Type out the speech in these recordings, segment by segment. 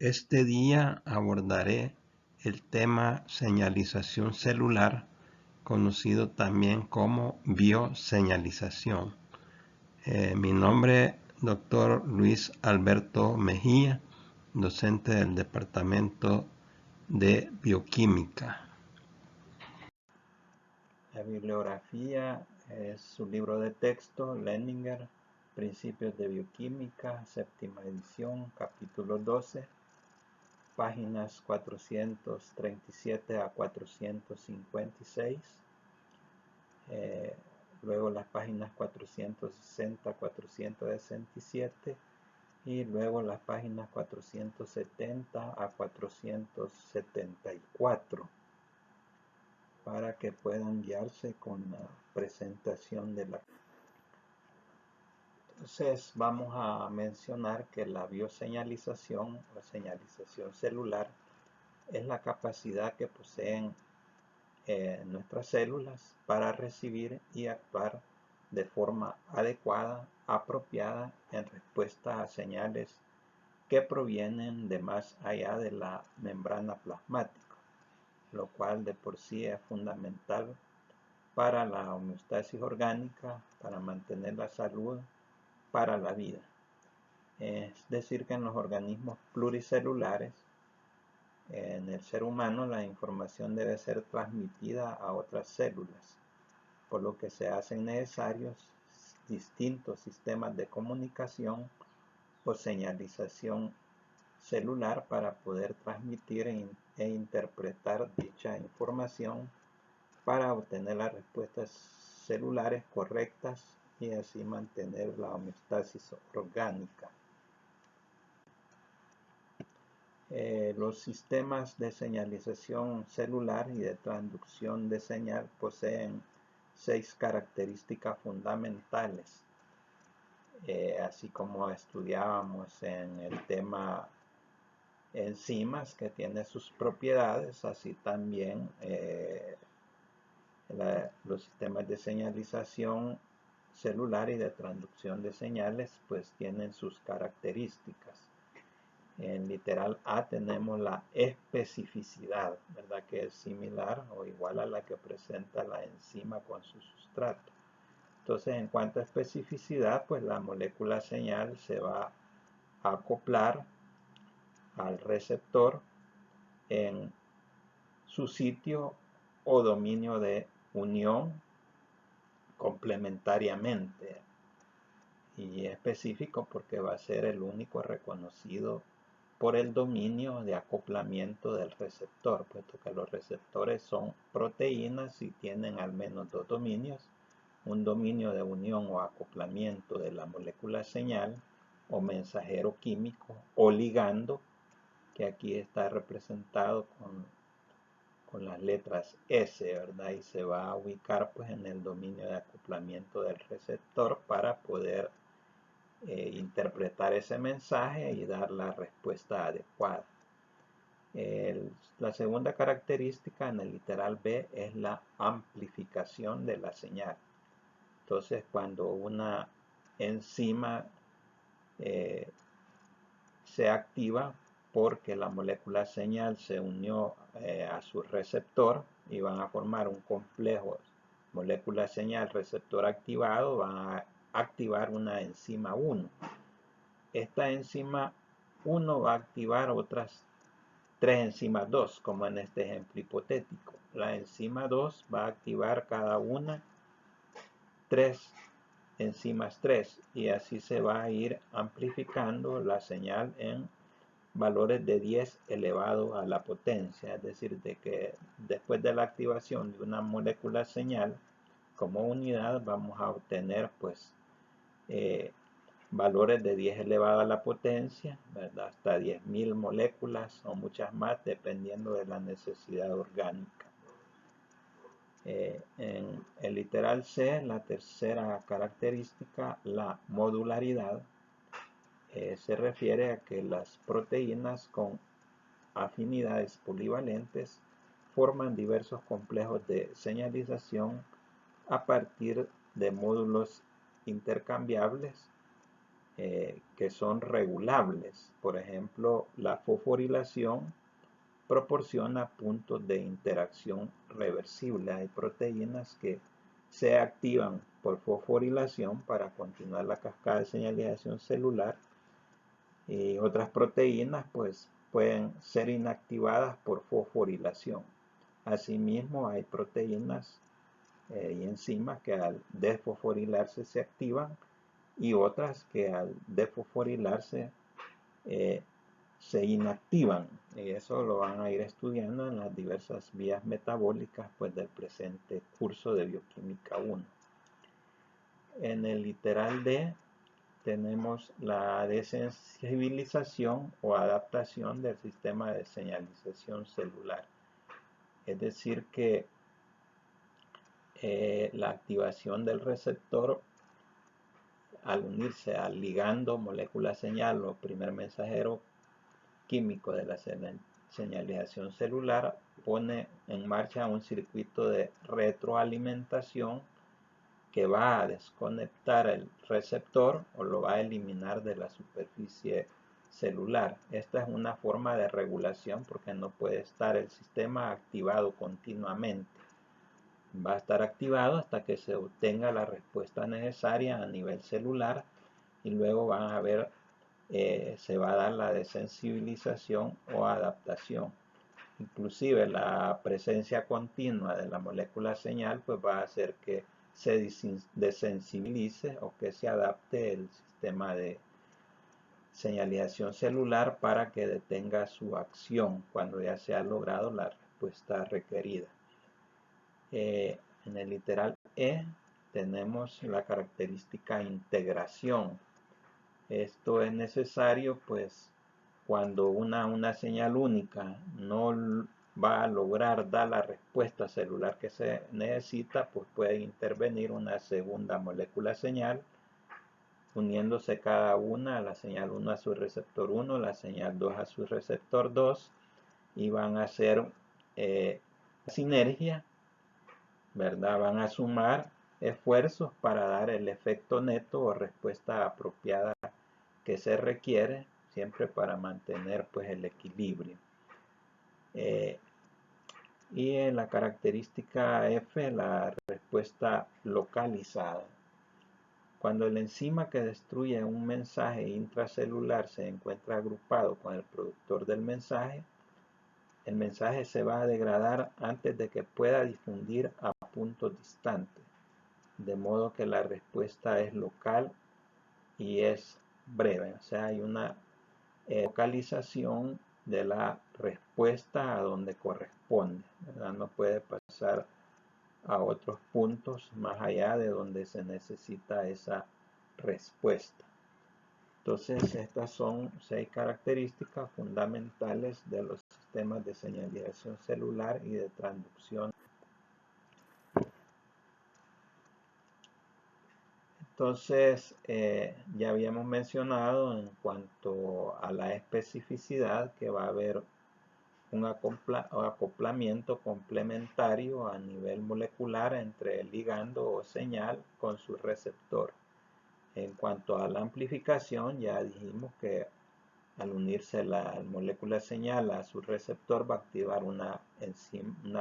Este día abordaré el tema señalización celular, conocido también como bioseñalización. Mi nombre, Dr. Luis Alberto Mejía, docente del Departamento de Bioquímica. La bibliografía es su libro de texto, Leninger, Principios de Bioquímica, séptima edición, capítulo 12, páginas 437 a 456. Luego las páginas 460 a 467 y luego las páginas 470 a 474 para que puedan guiarse con la presentación de la. Entonces vamos a mencionar que la bioseñalización o señalización celular es la capacidad que poseen nuestras células para recibir y actuar de forma adecuada, apropiada en respuesta a señales que provienen de más allá de la membrana plasmática, lo cual de por sí es fundamental para la homeostasis orgánica, para mantener la salud, para la vida. Es decir, que en los organismos pluricelulares, en el ser humano, la información debe ser transmitida a otras células, por lo que se hacen necesarios distintos sistemas de comunicación o señalización celular para poder transmitir e interpretar dicha información para obtener las respuestas celulares correctas y así mantener la homeostasis orgánica. Los sistemas de señalización celular y de transducción de señal poseen 6 características fundamentales, así como estudiábamos en el tema enzimas, que tiene sus propiedades, así también los sistemas de señalización celular y de transducción de señales pues tienen sus características. En literal A tenemos la especificidad, ¿verdad? Que es similar o igual a la que presenta la enzima con su sustrato. Entonces, en cuanto a especificidad, pues la molécula señal se va a acoplar al receptor en su sitio o dominio de unión complementariamente, y específico porque va a ser el único reconocido por el dominio de acoplamiento del receptor, puesto que los receptores son proteínas y tienen al menos dos dominios: un dominio de unión o acoplamiento de la molécula señal o mensajero químico o ligando, que aquí está representado con las letras S, ¿verdad? Y se va a ubicar pues en el dominio de acoplamiento del receptor para poder interpretar ese mensaje y dar la respuesta adecuada. La segunda característica en el literal B es la amplificación de la señal. Entonces, cuando una enzima se activa porque la molécula señal se unió a su receptor y van a formar un complejo molécula señal receptor activado, van a activar una enzima 1. Esta enzima 1 va a activar otras 3 enzimas 2, como en este ejemplo hipotético. La enzima 2 va a activar cada una 3 enzimas 3 y así se va a ir amplificando la señal en valores de 10 elevado a la potencia, es decir, de que después de la activación de una molécula señal como unidad vamos a obtener pues valores de 10 elevado a la potencia, ¿verdad? Hasta 10.000 moléculas o muchas más dependiendo de la necesidad orgánica. En el literal C, la tercera característica, la modularidad, se refiere a que las proteínas con afinidades polivalentes forman diversos complejos de señalización a partir de módulos intercambiables que son regulables. Por ejemplo, la fosforilación proporciona puntos de interacción reversible. Hay proteínas que se activan por fosforilación para continuar la cascada de señalización celular, y otras proteínas pues pueden ser inactivadas por fosforilación. Asimismo, hay proteínas y enzimas que al desfosforilarse se activan, y otras que al desfosforilarse se inactivan, y eso lo van a ir estudiando en las diversas vías metabólicas pues del presente curso de Bioquímica 1. En el literal D tenemos la desensibilización o adaptación del sistema de señalización celular, es decir que la activación del receptor al unirse al ligando molécula señal o primer mensajero químico de la señalización celular pone en marcha un circuito de retroalimentación que va a desconectar el receptor o lo va a eliminar de la superficie celular. Esta es una forma de regulación porque no puede estar el sistema activado continuamente. Va a estar activado hasta que se obtenga la respuesta necesaria a nivel celular, y luego van a ver se va a dar la desensibilización o adaptación. Inclusive la presencia continua de la molécula señal pues va a hacer que se desensibilice o que se adapte el sistema de señalización celular para que detenga su acción cuando ya se ha logrado la respuesta requerida. En el literal E tenemos la característica integración. Esto es necesario pues cuando una señal única no va a lograr dar la respuesta celular que se necesita, pues puede intervenir una segunda molécula señal, uniéndose cada una, la señal 1 a su receptor 1, la señal 2 a su receptor 2, y van a hacer sinergia, ¿verdad? Van a sumar esfuerzos para dar el efecto neto o respuesta apropiada que se requiere, siempre para mantener pues el equilibrio. Y en la característica F, la respuesta localizada. Cuando el enzima que destruye un mensaje intracelular se encuentra agrupado con el productor del mensaje, el mensaje se va a degradar antes de que pueda difundir a puntos distantes, de modo que la respuesta es local y es breve. O sea, hay una localización de la respuesta a donde corresponde, ¿verdad? No puede pasar a otros puntos más allá de donde se necesita esa respuesta. Entonces, estas son 6 características fundamentales de los sistemas de señalización celular y de transducción. Entonces, ya habíamos mencionado en cuanto a la especificidad que va a haber un acoplamiento complementario a nivel molecular entre el ligando o señal con su receptor. En cuanto a la amplificación, ya dijimos que al unirse la molécula señal a su receptor va a activar una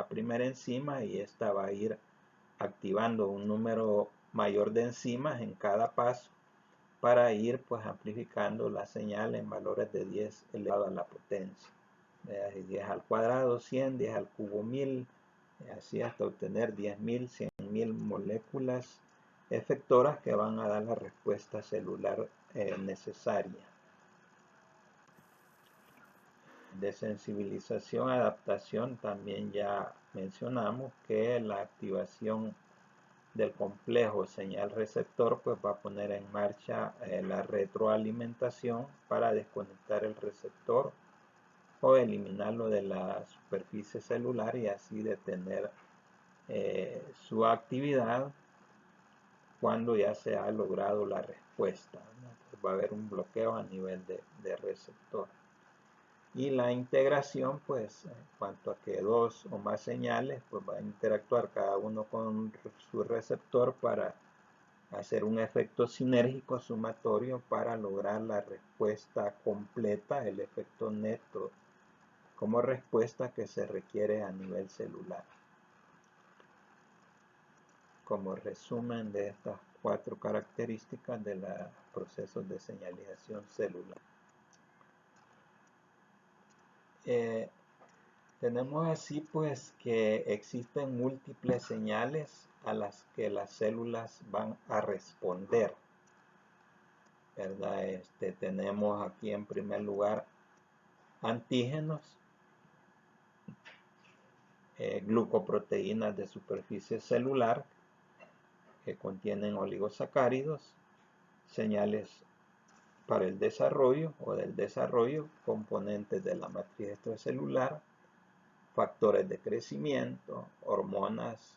primera enzima, y esta va a ir activando un número mayor de enzimas en cada paso para ir pues amplificando la señal en valores de 10 elevado a la potencia. 10 al cuadrado, 100, 10 al cubo 1000, así hasta obtener 10.000, 100.000 moléculas efectoras que van a dar la respuesta celular necesaria. Desensibilización, adaptación, también ya mencionamos que la activación del complejo señal receptor pues va a poner en marcha la retroalimentación para desconectar el receptor o eliminarlo de la superficie celular y así detener su actividad cuando ya se ha logrado la respuesta, ¿no? Pues va a haber un bloqueo a nivel de receptor. Y la integración, pues en cuanto a que dos o más señales pues va a interactuar cada uno con su receptor para hacer un efecto sinérgico sumatorio para lograr la respuesta completa, el efecto neto como respuesta que se requiere a nivel celular. Como resumen de estas 4 características de los procesos de señalización celular. Tenemos así pues que existen múltiples señales a las que las células van a responder, ¿verdad? Tenemos aquí en primer lugar antígenos, glucoproteínas de superficie celular que contienen oligosacáridos, señales para el desarrollo o del desarrollo, componentes de la matriz extracelular, factores de crecimiento, hormonas,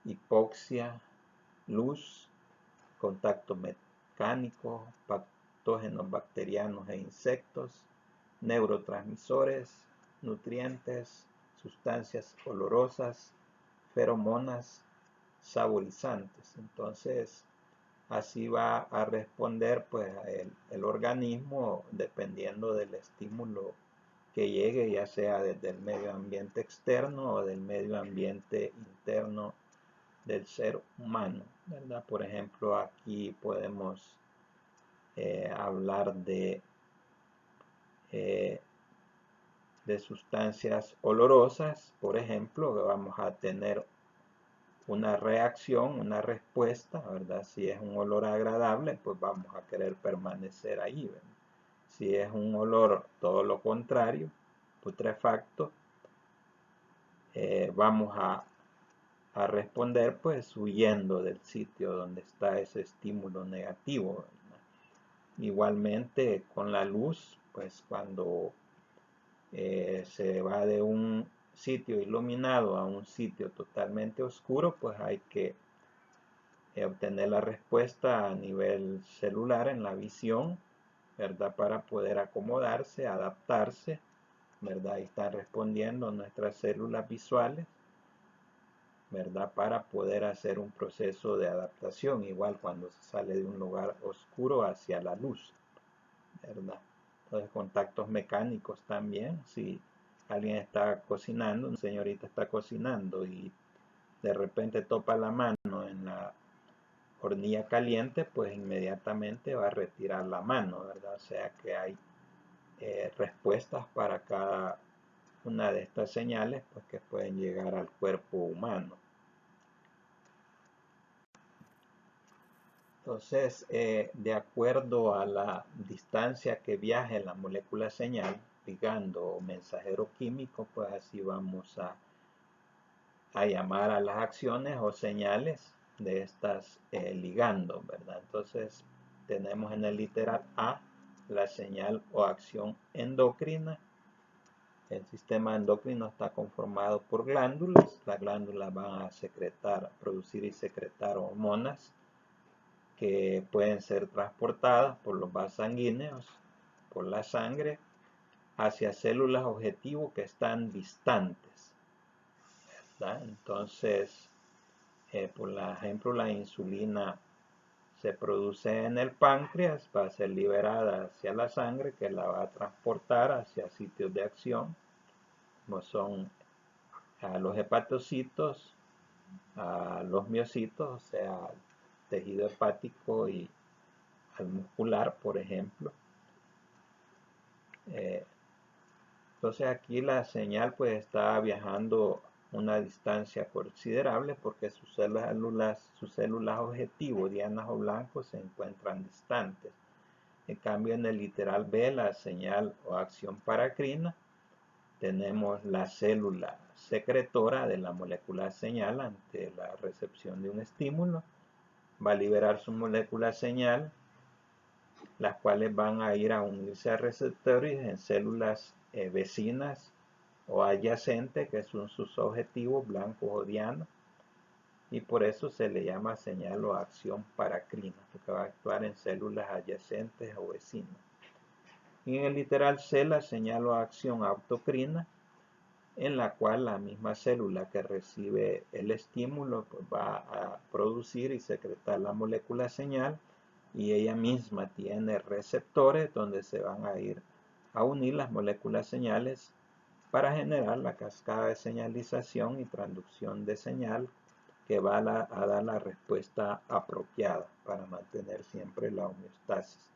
hipoxia, luz, contacto mecánico, patógenos bacterianos e insectos, neurotransmisores, nutrientes, sustancias olorosas, feromonas, saborizantes. Entonces, así va a responder pues el organismo dependiendo del estímulo que llegue, ya sea desde el medio ambiente externo o del medio ambiente interno del ser humano, ¿verdad? Por ejemplo, aquí podemos hablar de sustancias olorosas, por ejemplo, que vamos a tener una reacción, una respuesta, ¿verdad? Si es un olor agradable, pues vamos a querer permanecer ahí, ¿verdad? Si es un olor todo lo contrario, putrefacto, vamos a responder pues huyendo del sitio donde está ese estímulo negativo, ¿verdad? Igualmente con la luz, pues cuando se va de un sitio iluminado a un sitio totalmente oscuro, pues hay que obtener la respuesta a nivel celular en la visión, ¿verdad? Para poder acomodarse, adaptarse, ¿verdad? Y están respondiendo nuestras células visuales, ¿verdad? Para poder hacer un proceso de adaptación, igual cuando se sale de un lugar oscuro hacia la luz, ¿verdad? Entonces, contactos mecánicos también. Si alguien está cocinando, una señorita está cocinando y de repente topa la mano en la hornilla caliente, pues inmediatamente va a retirar la mano, ¿verdad? O sea que hay respuestas para cada una de estas señales, pues que pueden llegar al cuerpo humano. Entonces, de acuerdo a la distancia que viaje la molécula señal, ligando o mensajero químico, pues así vamos a llamar a las acciones o señales de estas ligandos, ¿verdad? Entonces, tenemos en el literal A la señal o acción endocrina. El sistema endocrino está conformado por glándulas. Las glándulas van a producir y secretar hormonas que pueden ser transportadas por los vasos sanguíneos, por la sangre, hacia células objetivo que están distantes, ¿verdad? Entonces, por ejemplo, la insulina se produce en el páncreas, va a ser liberada hacia la sangre que la va a transportar hacia sitios de acción, como son a los hepatocitos, a los miocitos, o sea, al tejido hepático y al muscular, por ejemplo. Entonces aquí la señal pues está viajando una distancia considerable porque sus células objetivo, dianas o blancos, se encuentran distantes. En cambio, en el literal B, la señal o acción paracrina, tenemos la célula secretora de la molécula señal ante la recepción de un estímulo. Va a liberar su molécula señal, las cuales van a ir a unirse a receptores en células vecinas o adyacentes, que son sus objetivos blancos o dianas, y por eso se le llama señal o acción paracrina, porque va a actuar en células adyacentes o vecinas. Y en el literal C, la señal o acción autocrina en la cual la misma célula que recibe el estímulo pues, va a producir y secretar la molécula señal, y ella misma tiene receptores donde se van a ir a unir las moléculas señales para generar la cascada de señalización y transducción de señal que va a dar la respuesta apropiada para mantener siempre la homeostasis.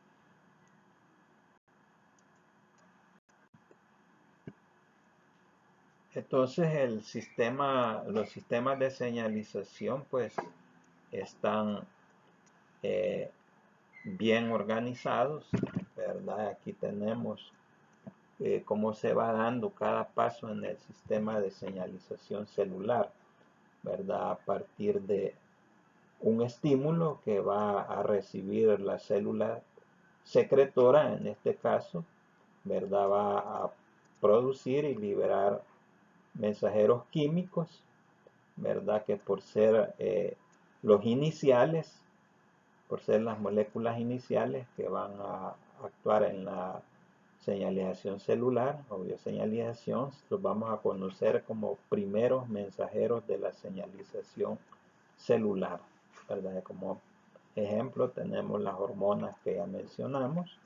Entonces los sistemas de señalización pues están bien organizados, ¿verdad? Aquí tenemos cómo se va dando cada paso en el sistema de señalización celular, ¿verdad? A partir de un estímulo que va a recibir la célula secretora, en este caso, ¿verdad? Va a producir y liberar mensajeros químicos, ¿verdad? Que por ser los iniciales, por ser las moléculas iniciales que van a actuar en la señalización celular o bioseñalización, los vamos a conocer como primeros mensajeros de la señalización celular, ¿verdad? Como ejemplo tenemos las hormonas que ya mencionamos,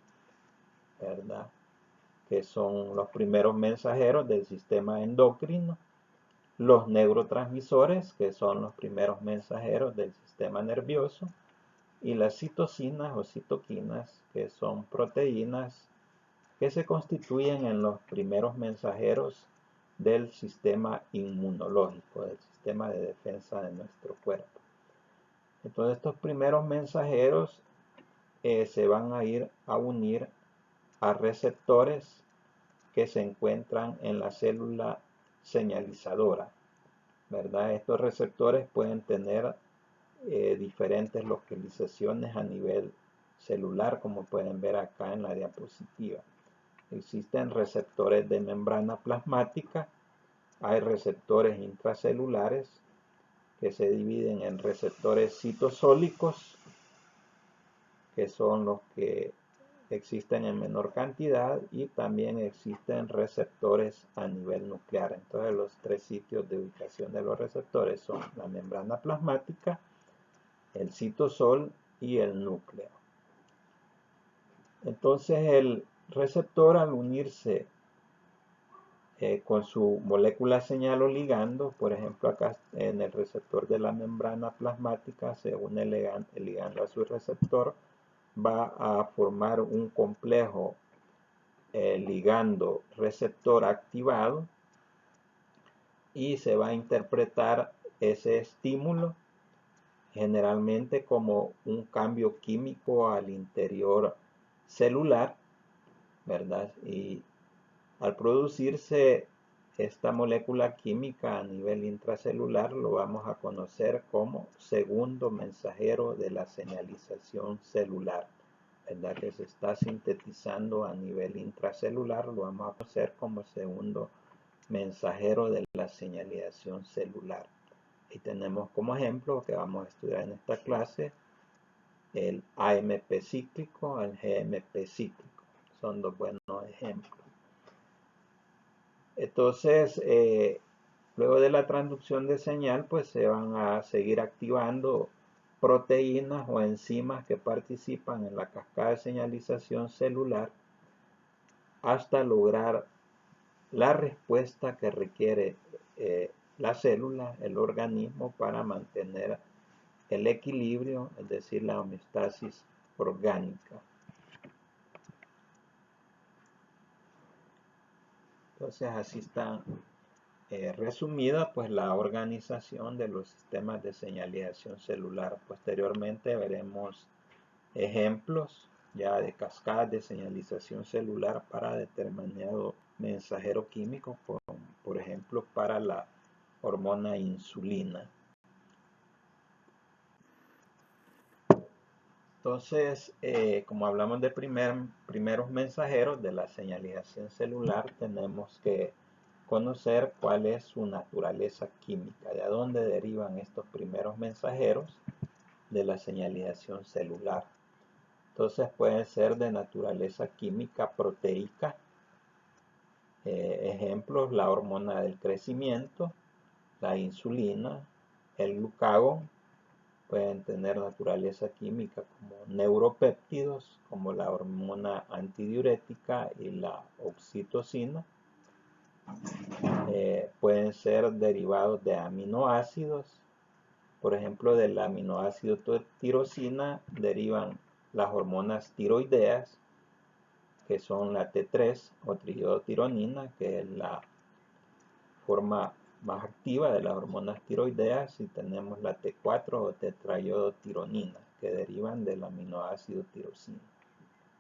¿verdad? Que son los primeros mensajeros del sistema endocrino, los neurotransmisores, que son los primeros mensajeros del sistema nervioso, y las citocinas o citoquinas, que son proteínas que se constituyen en los primeros mensajeros del sistema inmunológico, del sistema de defensa de nuestro cuerpo. Entonces estos primeros mensajeros se van a ir a unir a receptores que se encuentran en la célula señalizadora, ¿verdad? Estos receptores pueden tener diferentes localizaciones a nivel celular, como pueden ver acá en la diapositiva. Existen receptores de membrana plasmática, hay receptores intracelulares que se dividen en receptores citosólicos, que son los que existen en menor cantidad, y también existen receptores a nivel nuclear. Entonces los tres sitios de ubicación de los receptores son la membrana plasmática, el citosol y el núcleo. Entonces el receptor, al unirse con su molécula señal o ligando, por ejemplo acá en el receptor de la membrana plasmática se une el ligando a su receptor, va a formar un complejo ligando receptor activado, y se va a interpretar ese estímulo generalmente como un cambio químico al interior celular, ¿verdad? Y al producirse esta molécula química a nivel intracelular, lo vamos a conocer como segundo mensajero de la señalización celular, ¿verdad? Que se está sintetizando a nivel intracelular, lo vamos a conocer como segundo mensajero de la señalización celular. Y tenemos como ejemplo que vamos a estudiar en esta clase el AMP cíclico, el GMP cíclico. Son dos buenos ejemplos. Entonces, luego de la transducción de señal, pues se van a seguir activando proteínas o enzimas que participan en la cascada de señalización celular hasta lograr la respuesta que requiere la célula, el organismo, para mantener el equilibrio, es decir, la homeostasis orgánica. Entonces así está resumida pues la organización de los sistemas de señalización celular. Posteriormente veremos ejemplos ya de cascadas de señalización celular para determinado mensajero químico, por ejemplo para la hormona insulina. Entonces, como hablamos de primeros mensajeros de la señalización celular, tenemos que conocer cuál es su naturaleza química, de dónde derivan estos primeros mensajeros de la señalización celular. Entonces pueden ser de naturaleza química proteica, Ejemplos: la hormona del crecimiento, la insulina, el glucagón. Pueden tener naturaleza química como neuropéptidos, como la hormona antidiurética y la oxitocina. Pueden ser derivados de aminoácidos. Por ejemplo, del aminoácido tirosina derivan las hormonas tiroideas, que son la T3 o triodotironina, que es la forma más activa de las hormonas tiroideas, y tenemos la T4 o tetraiodotironina, que derivan del aminoácido tirosina.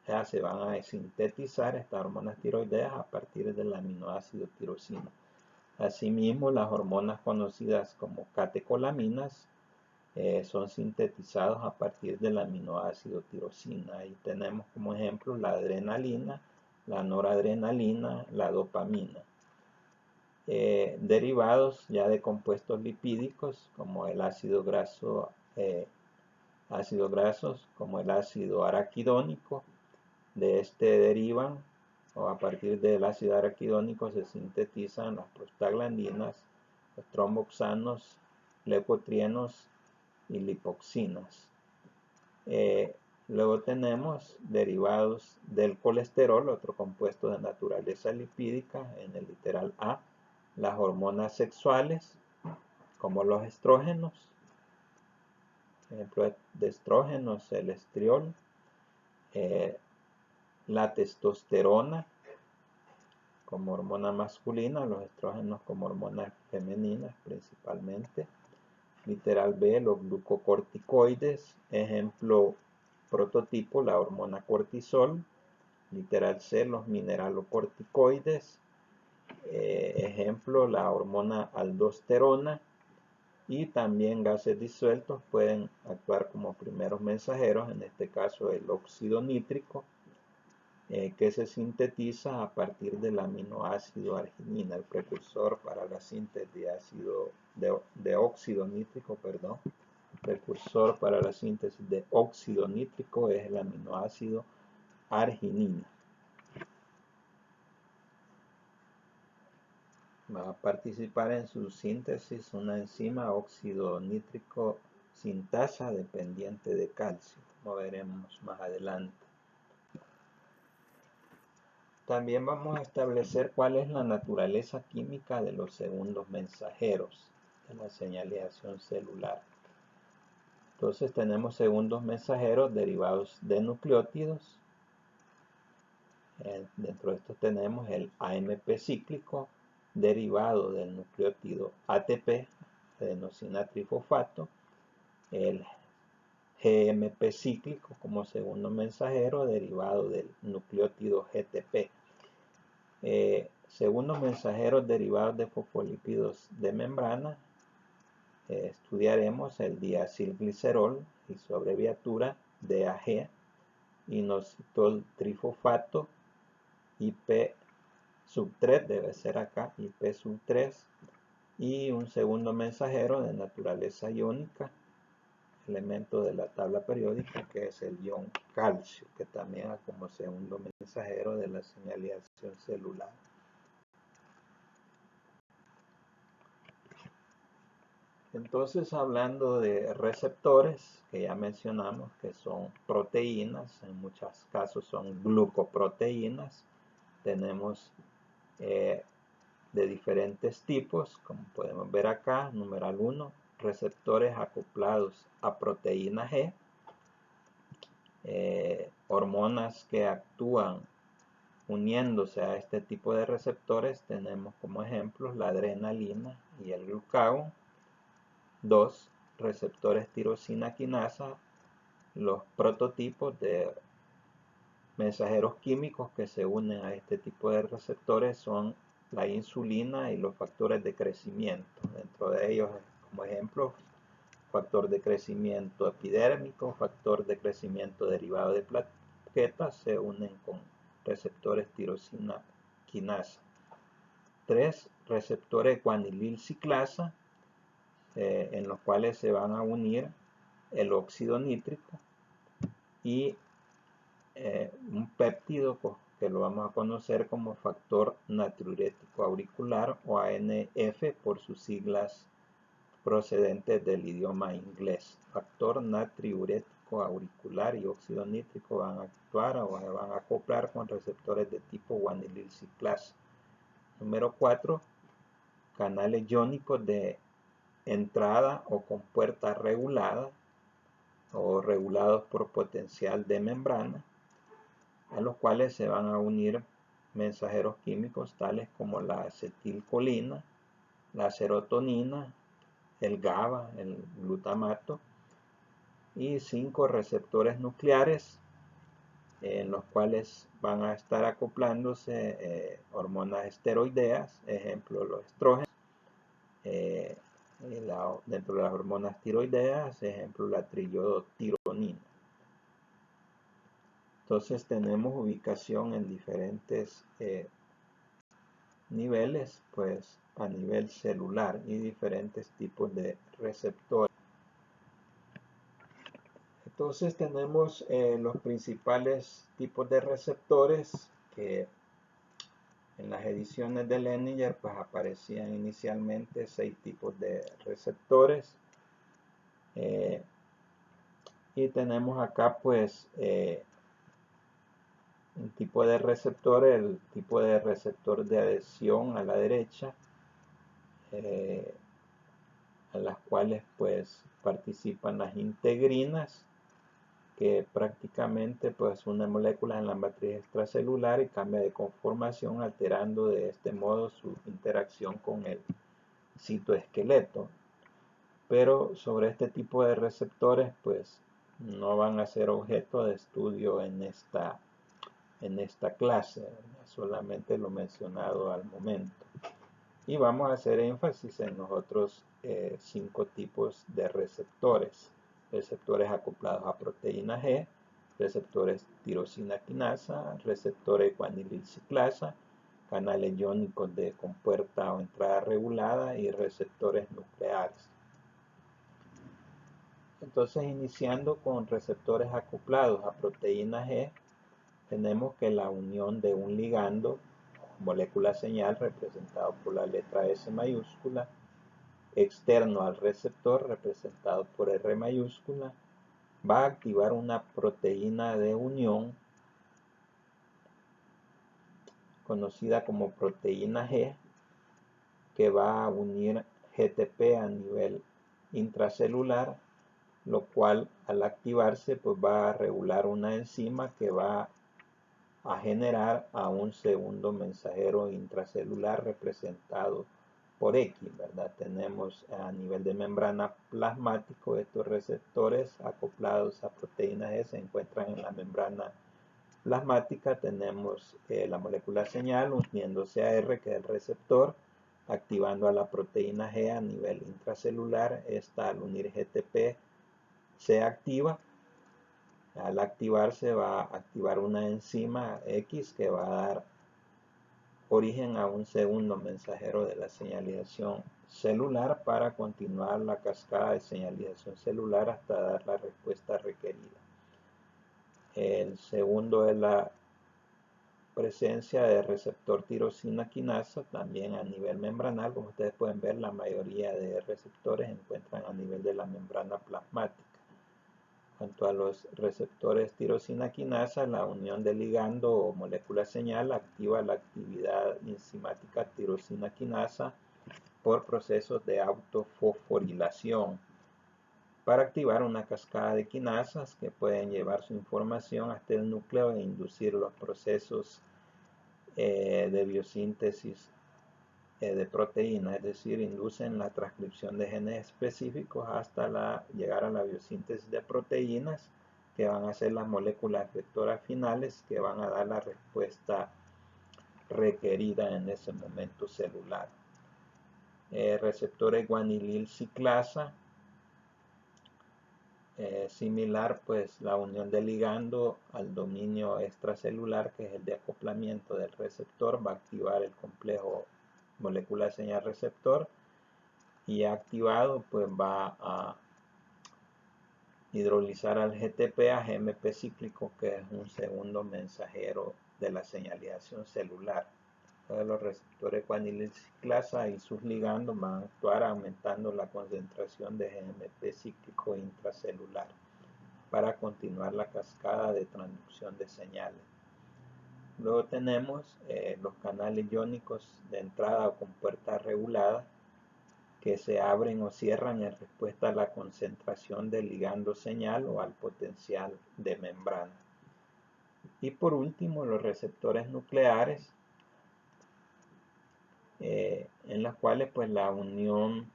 Ya se van a sintetizar estas hormonas tiroideas a partir del aminoácido tirosina. Asimismo, las hormonas conocidas como catecolaminas son sintetizados a partir del aminoácido tirosina. Y tenemos como ejemplo la adrenalina, la noradrenalina, la dopamina. Derivados ya de compuestos lipídicos como el ácidos grasos, como el ácido araquidónico. De este derivan, o a partir del ácido araquidónico se sintetizan las prostaglandinas, los tromboxanos, leucotrienos y lipoxinas. Luego tenemos derivados del colesterol, otro compuesto de naturaleza lipídica, en el literal A, las hormonas sexuales, como los estrógenos. Ejemplo de estrógenos: el estriol, la testosterona como hormona masculina, los estrógenos como hormonas femeninas principalmente. Literal B, los glucocorticoides, ejemplo prototipo, la hormona cortisol. Literal C, los mineralocorticoides, ejemplo la hormona aldosterona. Y también gases disueltos pueden actuar como primeros mensajeros, en este caso el óxido nítrico, que se sintetiza a partir del aminoácido arginina, el precursor para la síntesis de óxido nítrico, perdón. El precursor para la síntesis de óxido nítrico es el aminoácido arginina. Va a participar en su síntesis una enzima óxido nítrico sintasa dependiente de calcio, como veremos más adelante. También vamos a establecer cuál es la naturaleza química de los segundos mensajeros de la señalización celular. Entonces tenemos segundos mensajeros derivados de nucleótidos. Dentro de estos tenemos el AMP cíclico, derivado del nucleótido ATP, adenosina trifosfato, el GMP cíclico como segundo mensajero, derivado del nucleótido GTP. Segundos mensajeros derivados de fosfolípidos de membrana, estudiaremos el diacilglicerol y su abreviatura DAG, inositol trifosfato, IP sub 3 debe ser acá, IP sub 3, y un segundo mensajero de naturaleza iónica, elemento de la tabla periódica, que es el ion calcio, que también es como segundo mensajero de la señalización celular. Entonces, hablando de receptores, que ya mencionamos que son proteínas, en muchos casos son glucoproteínas, tenemos de diferentes tipos, como podemos ver acá. Numeral 1, receptores acoplados a proteína G, hormonas que actúan uniéndose a este tipo de receptores. Tenemos como ejemplos la adrenalina y el glucagón. 2, receptores tirosina quinasa, los prototipos de mensajeros químicos que se unen a este tipo de receptores son la insulina y los factores de crecimiento. Dentro de ellos, como ejemplo, factor de crecimiento epidérmico, factor de crecimiento derivado de plaquetas, se unen con receptores tirosina quinasa. 3, receptores guanilil ciclasa, en los cuales se van a unir el óxido nítrico y un péptido que lo vamos a conocer como factor natriurético auricular o ANF por sus siglas procedentes del idioma inglés. Factor natriurético auricular y óxido nítrico van a actuar o se van a acoplar con receptores de tipo guanilil ciclasa. Número 4. Canales iónicos de entrada o con puerta regulada o regulados por potencial de membrana, a los cuales se van a unir mensajeros químicos tales como la acetilcolina, la serotonina, el GABA, el glutamato, y 5 receptores nucleares en los cuales van a estar acoplándose hormonas esteroideas, ejemplo los estrógenos, dentro de las hormonas tiroideas, ejemplo la triiodotironina. Entonces tenemos ubicación en diferentes niveles, pues a nivel celular y diferentes tipos de receptores. Entonces tenemos los principales tipos de receptores que en las ediciones de Lehninger pues aparecían inicialmente 6 tipos de receptores. Y tenemos acá pues un tipo de receptor, el tipo de receptor de adhesión a la derecha, a las cuales pues participan las integrinas, que prácticamente pues una molécula en la matriz extracelular y cambia de conformación, alterando de este modo su interacción con el citoesqueleto. Pero sobre este tipo de receptores pues no van a ser objeto de estudio en esta clase, ¿verdad? Solamente lo mencionado al momento. Y vamos a hacer énfasis en los otros 5 tipos de receptores. Receptores acoplados a proteína G, receptores tirosina quinasa, receptores guanilil ciclasa, canales iónicos de compuerta o entrada regulada y receptores nucleares. Entonces, iniciando con receptores acoplados a proteína G, tenemos que la unión de un ligando, molécula señal representado por la letra S mayúscula, externo al receptor representado por R mayúscula, va a activar una proteína de unión conocida como proteína G, que va a unir GTP a nivel intracelular, lo cual al activarse pues va a regular una enzima que va a generar a un segundo mensajero intracelular representado por X, ¿verdad? Tenemos a nivel de membrana plasmático estos receptores acoplados a proteínas G se encuentran en la membrana plasmática. Tenemos la molécula señal uniéndose a R, que es el receptor, activando a la proteína G a nivel intracelular. Esta al unir GTP se activa. Al activarse va a activar una enzima X que va a dar origen a un segundo mensajero de la señalización celular para continuar la cascada de señalización celular hasta dar la respuesta requerida. El segundo es la presencia de receptor tirosina quinasa, también a nivel membranal. Como ustedes pueden ver, la mayoría de receptores se encuentran a nivel de la membrana plasmática. Cuanto a los receptores tirosina quinasa, la unión de ligando o molécula señal activa la actividad enzimática tirosina quinasa por procesos de autofosforilación para activar una cascada de quinasas que pueden llevar su información hasta el núcleo e inducir los procesos de biosíntesis de proteínas, es decir, inducen la transcripción de genes específicos hasta llegar a la biosíntesis de proteínas, que van a ser las moléculas vectoras finales que van a dar la respuesta requerida en ese momento celular. Receptores guanilil ciclasa, similar pues la unión del ligando al dominio extracelular, que es el de acoplamiento del receptor, va a activar el complejo molécula señal receptor, y activado pues va a hidrolizar al GTP a GMP cíclico, que es un segundo mensajero de la señalización celular. Entonces, los receptores guanil ciclasa y sus ligandos van a actuar aumentando la concentración de GMP cíclico intracelular para continuar la cascada de transducción de señales. Luego tenemos los canales iónicos de entrada o con puerta regulada que se abren o cierran en respuesta a la concentración del ligando señal o al potencial de membrana. Y por último, los receptores nucleares, en las cuales pues la unión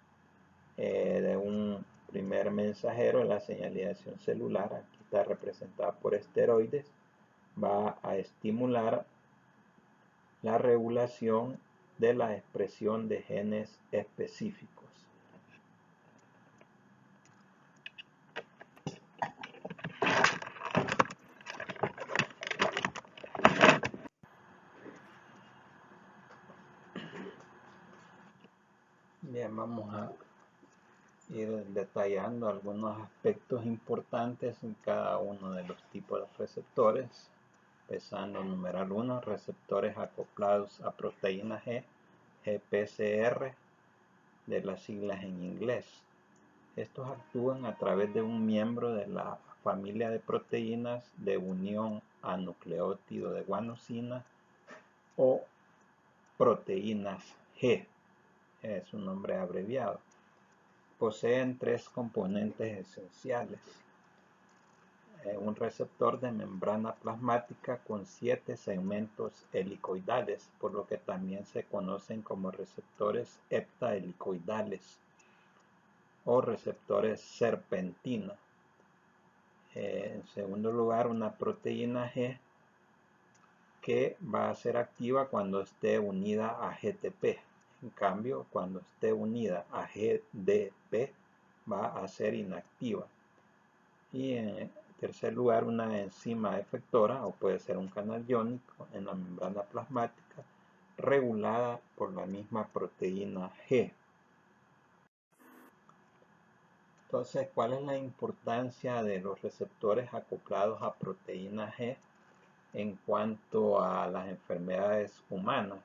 de un primer mensajero en la señalización celular, aquí está representada por esteroides, va a estimular la regulación de la expresión de genes específicos. Bien, vamos a ir detallando algunos aspectos importantes en cada uno de los tipos de receptores. Empezando numeral 1, receptores acoplados a proteína G, GPCR, de las siglas en inglés. Estos actúan a través de un miembro de la familia de proteínas de unión a nucleótido de guanosina o proteínas G, es un nombre abreviado. Poseen tres componentes esenciales. Un receptor de membrana plasmática con 7 segmentos helicoidales, por lo que también se conocen como receptores heptahelicoidales o receptores serpentina. En segundo lugar, una proteína G que va a ser activa cuando esté unida a GTP. En cambio, cuando esté unida a GDP, va a ser inactiva. Y en tercer lugar, una enzima efectora, o puede ser un canal iónico en la membrana plasmática, regulada por la misma proteína G. Entonces, ¿cuál es la importancia de los receptores acoplados a proteína G en cuanto a las enfermedades humanas?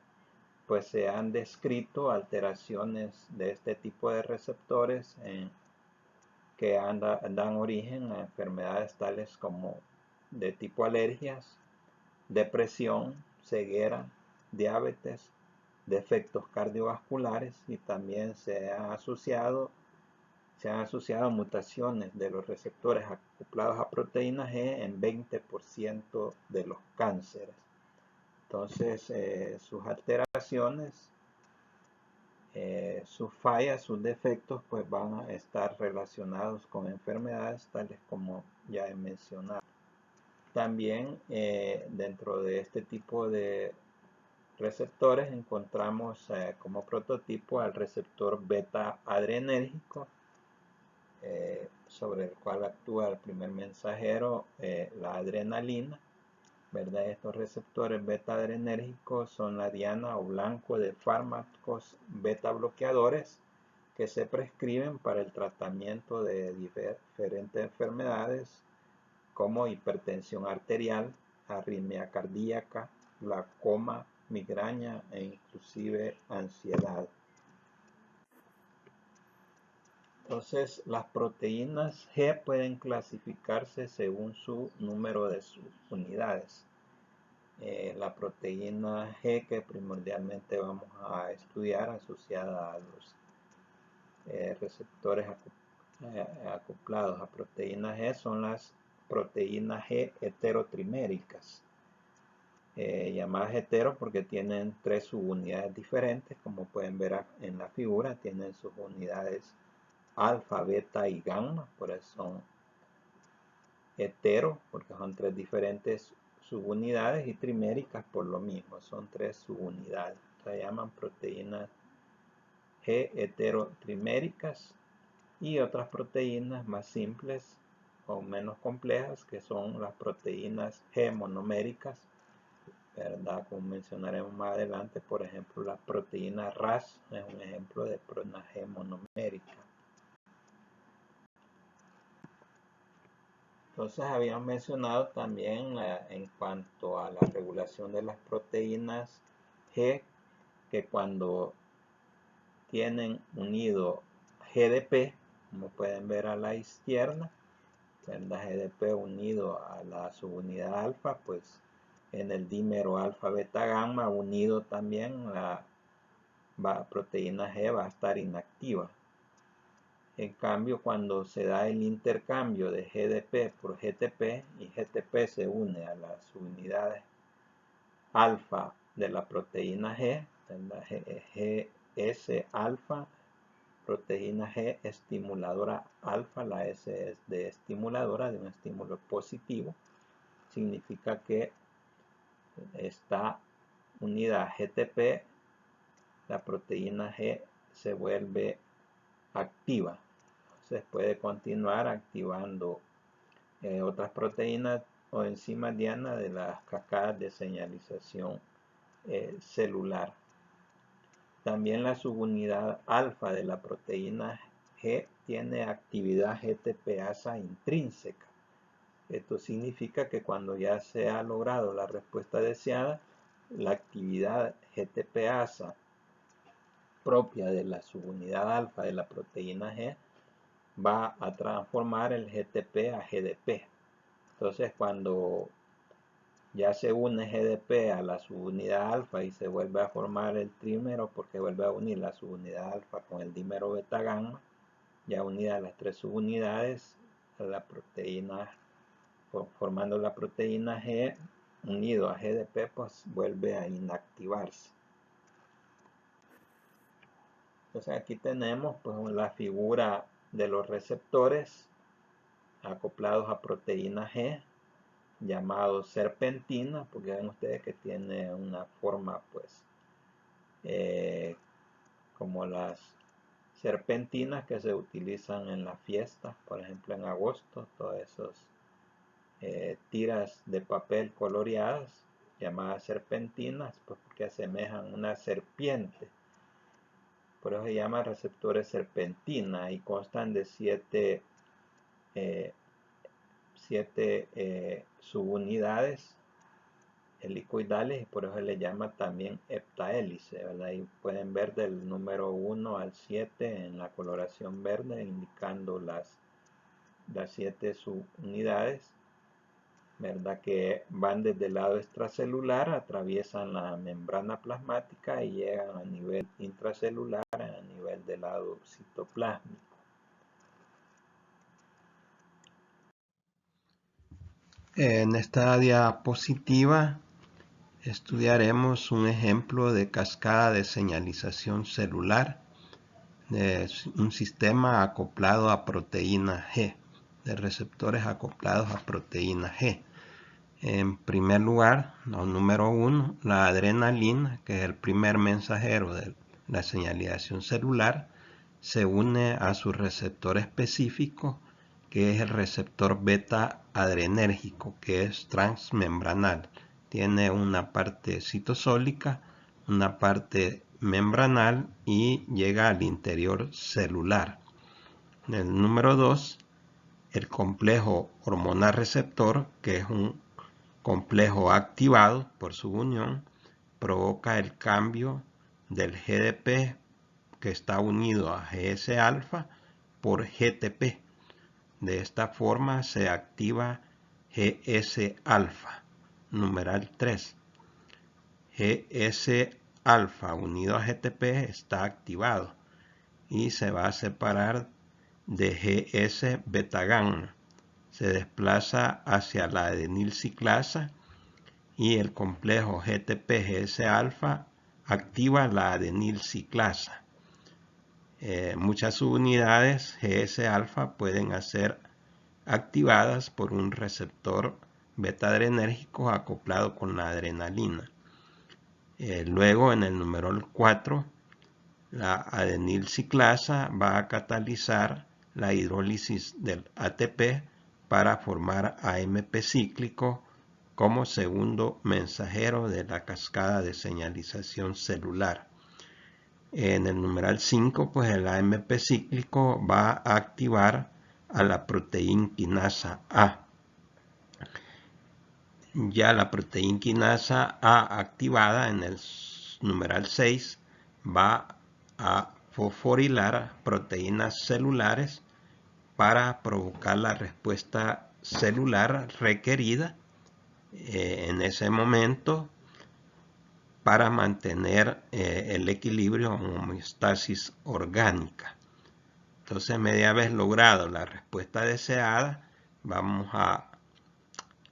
Pues se han descrito alteraciones de este tipo de receptores que dan origen a enfermedades tales como de tipo alergias, depresión, ceguera, diabetes, defectos cardiovasculares, y también se han asociado mutaciones de los receptores acoplados a proteína G en 20% de los cánceres. Entonces, sus alteraciones, sus fallas, sus defectos, pues van a estar relacionados con enfermedades tales como ya he mencionado. También dentro de este tipo de receptores encontramos como prototipo al receptor beta adrenérgico, sobre el cual actúa el primer mensajero, la adrenalina, ¿verdad? Estos receptores beta adrenérgicos son la diana o blanco de fármacos beta bloqueadores que se prescriben para el tratamiento de diferentes enfermedades como hipertensión arterial, arritmia cardíaca, glaucoma, migraña e inclusive ansiedad. Entonces, las proteínas G pueden clasificarse según su número de subunidades. La proteína G que primordialmente vamos a estudiar asociada a los receptores acoplados a proteína G son las proteínas G heterotriméricas, llamadas hetero porque tienen 3 subunidades diferentes, como pueden ver en la figura. Tienen sus unidades alfa, beta y gamma, por eso son hetero, porque son 3 diferentes subunidades, y triméricas por lo mismo, son 3 subunidades. Se llaman proteínas G heterotriméricas. Y otras proteínas más simples o menos complejas, que son las proteínas G monoméricas, ¿verdad? Como mencionaremos más adelante, por ejemplo, la proteína RAS es un ejemplo de proteína G monomérica. Entonces habíamos mencionado también en cuanto a la regulación de las proteínas G, que cuando tienen unido GDP, como pueden ver a la izquierda, ¿verdad? GDP unido a la subunidad alfa, pues en el dímero alfa beta gamma unido también la proteína G va a estar inactiva. En cambio, cuando se da el intercambio de GDP por GTP y GTP se une a las subunidades alfa de la proteína G, GS alfa, proteína G estimuladora alfa, la S es de estimuladora, de un estímulo positivo, significa que está unida a GTP, la proteína G se vuelve activa. Entonces puede continuar activando otras proteínas o enzimas diana de las cascadas de señalización celular. También la subunidad alfa de la proteína G tiene actividad GTPasa intrínseca. Esto significa que cuando ya se ha logrado la respuesta deseada, la actividad GTPasa propia de la subunidad alfa de la proteína G va a transformar el GTP a GDP. Entonces, cuando ya se une GDP a la subunidad alfa y se vuelve a formar el trímero, porque vuelve a unir la subunidad alfa con el dímero beta gamma, ya unidas las tres subunidades, la proteína, formando la proteína G unido a GDP, pues vuelve a inactivarse. Entonces aquí tenemos pues la figura de los receptores acoplados a proteína G, llamados serpentina, porque ven ustedes que tiene una forma pues como las serpentinas que se utilizan en las fiestas, por ejemplo en agosto, todas esas tiras de papel coloreadas llamadas serpentinas, pues porque asemejan una serpiente. Por eso se llaman receptores serpentina y constan de 7 subunidades helicoidales y por eso se le llama también heptahélice, ¿verdad? Y pueden ver del número 1 al 7 en la coloración verde indicando las 7 subunidades, ¿verdad? Que van desde el lado extracelular, atraviesan la membrana plasmática y llegan a nivel intracelular, a nivel del lado citoplásmico. En esta diapositiva estudiaremos un ejemplo de cascada de señalización celular de un sistema acoplado a proteína G, de receptores acoplados a proteína G. En primer lugar, número 1, la adrenalina, que es el primer mensajero de la señalización celular, se une a su receptor específico, que es el receptor beta adrenérgico, que es transmembranal. Tiene una parte citosólica, una parte membranal y llega al interior celular. El número 2, el complejo hormonal receptor, que es un complejo activado por su unión, provoca el cambio del GDP que está unido a GS alfa por GTP. De esta forma se activa GS alfa, numeral 3. GS alfa unido a GTP está activado y se va a separar de GS beta gamma. Se desplaza hacia la adenilciclasa y el complejo GTP-GS alfa activa la adenilciclasa. Muchas subunidades GS alfa pueden ser activadas por un receptor beta adrenérgico acoplado con la adrenalina. Luego en el numeral 4, la adenilciclasa va a catalizar la hidrólisis del ATP para formar AMP cíclico como segundo mensajero de la cascada de señalización celular. En el numeral 5, pues el AMP cíclico va a activar a la proteína quinasa A. ya la proteína quinasa A activada en el numeral 6 va a fosforilar proteínas celulares para provocar la respuesta celular requerida en ese momento para mantener el equilibrio o homeostasis orgánica. Entonces, media vez logrado la respuesta deseada, vamos a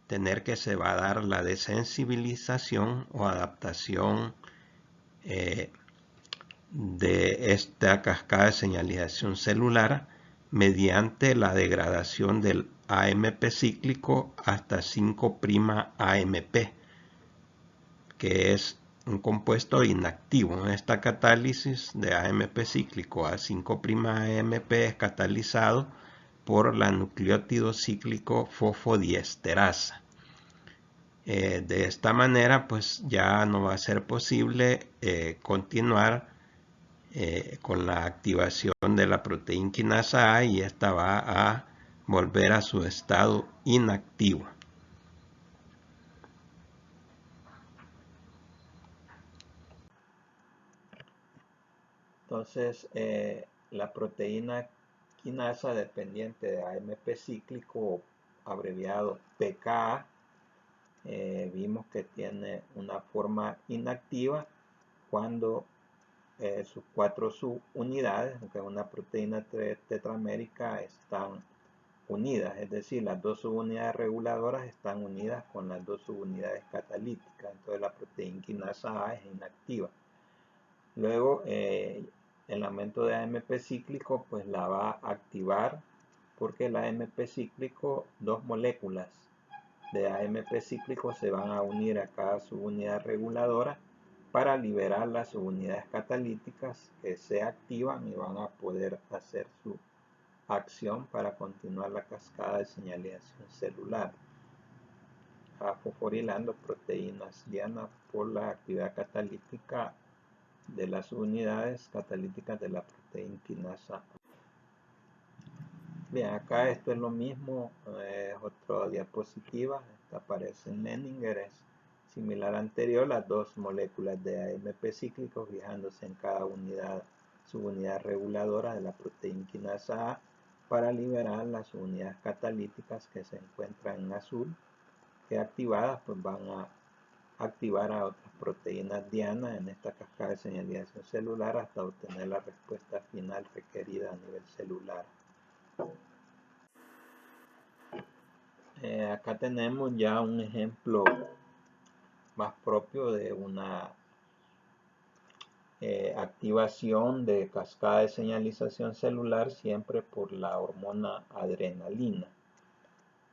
tener que se va a dar la desensibilización o adaptación de esta cascada de señalización celular mediante la degradación del AMP cíclico hasta 5'-AMP, que es un compuesto inactivo. Esta catálisis de AMP cíclico a 5'-AMP es catalizado por la nucleótido cíclico fosfodiesterasa. De esta manera, pues ya no va a ser posible continuar con la activación de la proteína quinasa A, y esta va a volver a su estado inactivo. Entonces, la proteína quinasa dependiente de AMP cíclico, abreviado pKa, vimos que tiene una forma inactiva cuando sus 4 subunidades, aunque es una proteína tetramérica, están unidas, es decir, las 2 subunidades reguladoras están unidas con las 2 subunidades catalíticas. Entonces la proteína quinasa A es inactiva. Luego el aumento de AMP cíclico pues la va a activar, porque el AMP cíclico, 2 moléculas de AMP cíclico se van a unir a cada subunidad reguladora para liberar las subunidades catalíticas, que se activan y van a poder hacer su acción para continuar la cascada de señalización celular, fosforilando proteínas diana por la actividad catalítica de las subunidades catalíticas de la proteína quinasa. Bien, acá esto es lo mismo, es otra diapositiva, esta aparece en Menninger, es similar a anterior, las 2 moléculas de AMP cíclico fijándose en cada subunidad reguladora de la proteína quinasa A para liberar las subunidades catalíticas que se encuentran en azul, que activadas pues van a activar a otras proteínas diana en esta cascada de señalización celular hasta obtener la respuesta final requerida a nivel celular. Acá tenemos ya un ejemplo más propio de una activación de cascada de señalización celular, siempre por la hormona adrenalina.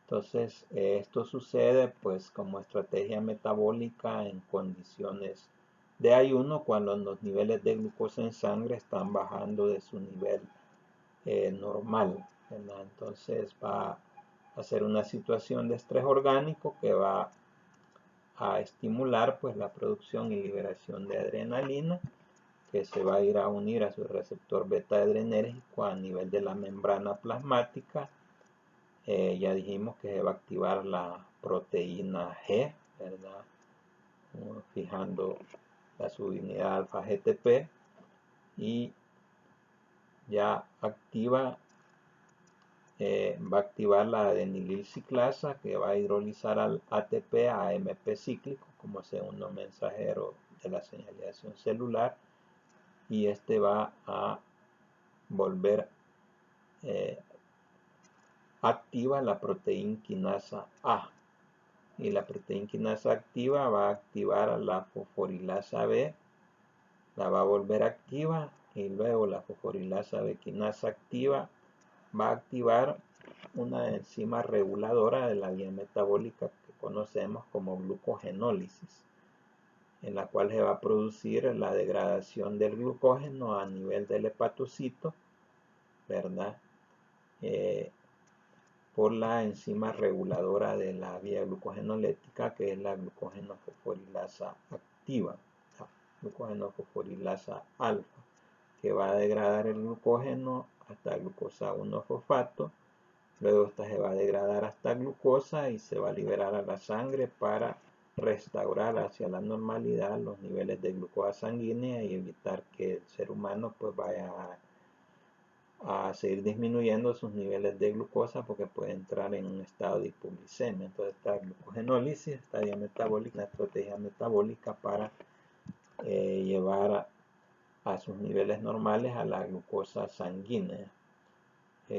Entonces esto sucede pues como estrategia metabólica en condiciones de ayuno, cuando los niveles de glucosa en sangre están bajando de su nivel normal, ¿verdad? Entonces va a ser una situación de estrés orgánico que va a estimular pues la producción y liberación de adrenalina, que se va a ir a unir a su receptor beta adrenérgico a nivel de la membrana plasmática. Ya dijimos que se va a activar la proteína G, ¿verdad? Fijando la subunidad alfa GTP, y ya activa, va a activar la adenililciclasa, que va a hidrolizar al ATP a AMP cíclico como segundo mensajero de la señalización celular, y este va a volver activa la proteína quinasa A, y la proteína quinasa activa va a activar a la fosforilasa B, la va a volver activa, y luego la fosforilasa B quinasa activa va a activar una enzima reguladora de la vía metabólica que conocemos como glucogenólisis, en la cual se va a producir la degradación del glucógeno a nivel del hepatocito, ¿verdad? Por la enzima reguladora de la vía glucogenolética, que es la glucogenofosforilasa activa, la glucogenofosforilasa alfa, que va a degradar el glucógeno hasta glucosa 1-fosfato Luego esta se va a degradar hasta glucosa y se va a liberar a la sangre para restaurar hacia la normalidad los niveles de glucosa sanguínea y evitar que el ser humano pues vaya a seguir disminuyendo sus niveles de glucosa porque puede entrar en un estado de hipoglicemia. Entonces esta glucogenólisis, esta vía metabólica, una estrategia metabólica para llevar a sus niveles normales a la glucosa sanguínea.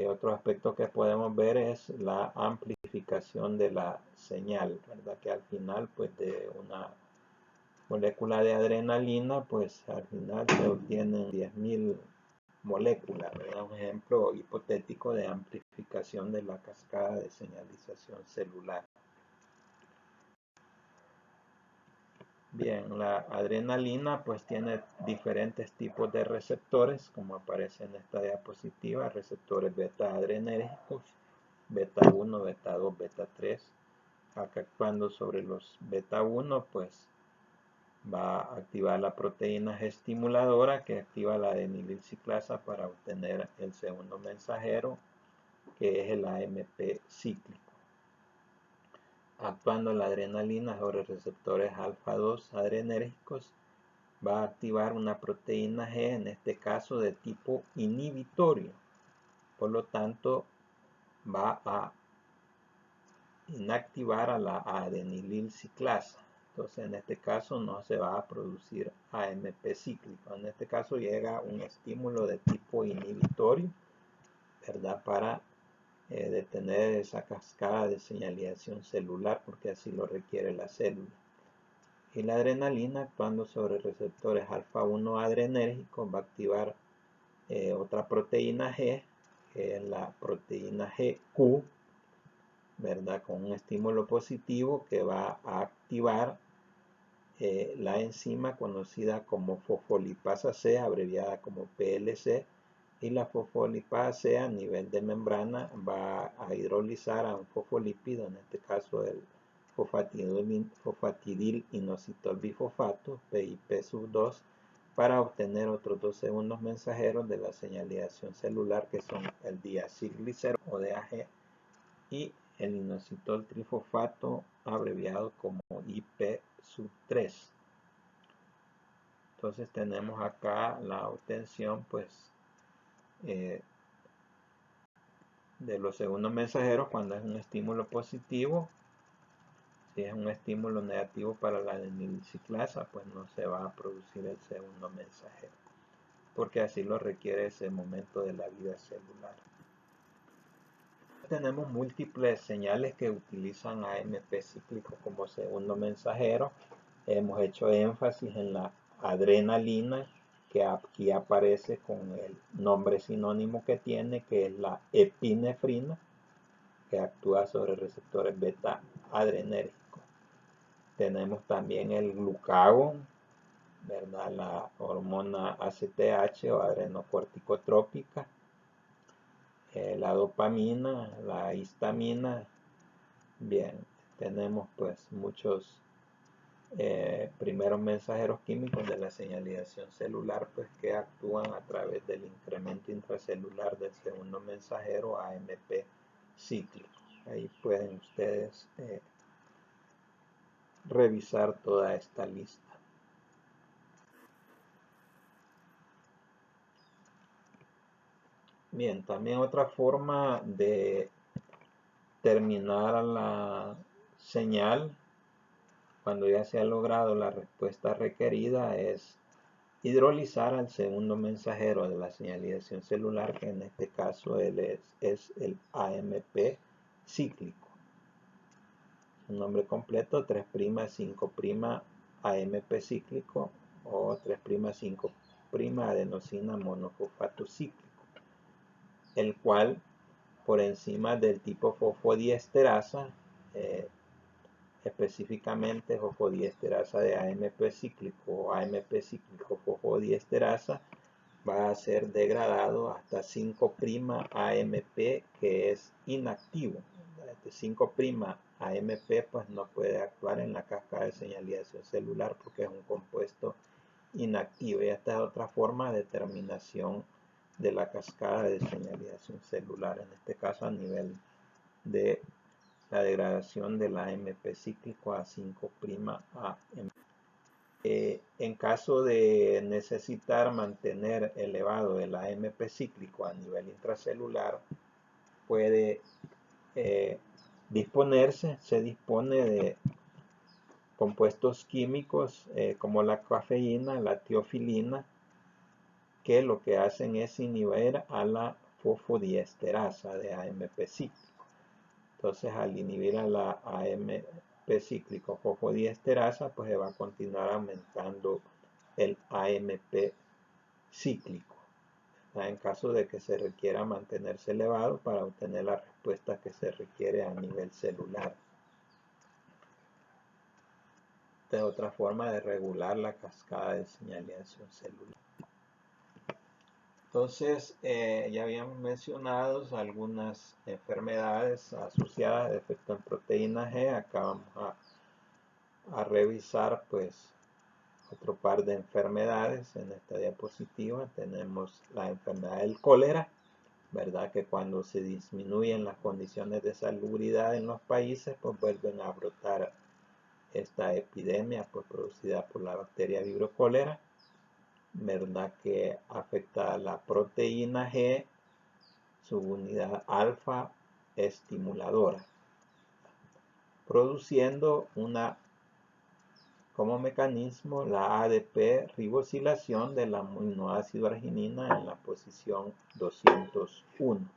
Otro aspecto que podemos ver es la amplificación de la señal, ¿verdad? Que al final pues de una molécula de adrenalina pues al final se obtienen 10.000 moléculas, ¿verdad? Un ejemplo hipotético de amplificación de la cascada de señalización celular. Bien, la adrenalina pues tiene diferentes tipos de receptores, como aparece en esta diapositiva, receptores beta adrenérgicos, beta 1, beta 2, beta 3. Acá actuando sobre los beta 1 pues va a activar la proteína G estimuladora que activa la adenililciclasa para obtener el segundo mensajero, que es el AMP cíclico. Actuando la adrenalina sobre receptores alfa 2 adrenérgicos, va a activar una proteína G, en este caso de tipo inhibitorio. Por lo tanto, va a inactivar a la adenililciclasa. Entonces, en este caso no se va a producir AMP cíclico. En este caso llega un estímulo de tipo inhibitorio, ¿verdad? Para detener esa cascada de señalización celular, porque así lo requiere la célula. Y la adrenalina, actuando sobre receptores alfa 1 adrenérgicos, va a activar otra proteína G, que es la proteína GQ, ¿verdad? Con un estímulo positivo que va a activar la enzima conocida como fosfolipasa C, abreviada como PLC, y la fosfolipasa C a nivel de membrana va a hidrolizar a un fosfolípido, en este caso el fosfatidil inositol bifosfato, PIP2, para obtener otros dos segundos mensajeros de la señalización celular, que son el diacilglicerol o DAG y el inositol trifosfato, abreviado como IP3. Entonces tenemos acá la obtención pues de los segundos mensajeros cuando es un estímulo positivo. Si es un estímulo negativo para la adenilciclasa, pues no se va a producir el segundo mensajero, porque así lo requiere ese momento de la vida celular. Tenemos múltiples señales que utilizan AMP cíclico como segundo mensajero. Hemos hecho énfasis en la adrenalina, que aquí aparece con el nombre sinónimo que tiene, que es la epinefrina, que actúa sobre receptores beta adrenérgicos. Tenemos también el glucagón, ¿verdad? La hormona ACTH o adrenocorticotrópica, la dopamina, la histamina. Bien, tenemos pues muchos primeros mensajeros químicos de la señalización celular pues que actúan a través del incremento intracelular del segundo mensajero AMP cíclico. Ahí pueden ustedes revisar toda esta lista. Bien, también otra forma de terminar la señal cuando ya se ha logrado la respuesta requerida es hidrolizar al segundo mensajero de la señalización celular, que en este caso es el AMP cíclico. Su nombre completo 3'5' AMP cíclico o 3'5' adenosina monofosfato cíclico, el cual por encima del tipo fosfodiesterasa, específicamente fosfodiesterasa de AMP cíclico o AMP cíclico fosfodiesterasa, va a ser degradado hasta 5' AMP, que es inactivo. Este 5' AMP pues no puede actuar en la cascada de señalización celular porque es un compuesto inactivo, y esta es otra forma de determinación de la cascada de señalización celular, en este caso a nivel de la degradación del AMP cíclico a 5'A. En caso de necesitar mantener elevado el AMP cíclico a nivel intracelular, puede se dispone de compuestos químicos como la cafeína, la tiofilina, que lo que hacen es inhibir a la fosfodiesterasa de AMP cíclico. Entonces, al inhibir a la AMP cíclico fosfodiesterasa, pues se va a continuar aumentando el AMP cíclico, en caso de que se requiera mantenerse elevado para obtener la respuesta que se requiere a nivel celular. Esta es otra forma de regular la cascada de señalización celular. Entonces, ya habíamos mencionado algunas enfermedades asociadas a defecto en proteína G. Acá vamos a revisar pues otro par de enfermedades. En esta diapositiva tenemos la enfermedad del cólera, ¿verdad? Que cuando se disminuyen las condiciones de salubridad en los países, pues vuelven a brotar esta epidemia pues producida por la bacteria Vibrio cholerae, ¿verdad? Que afecta a la proteína G, su unidad alfa estimuladora, produciendo como mecanismo la ADP ribosilación del aminoácido arginina en la posición 201.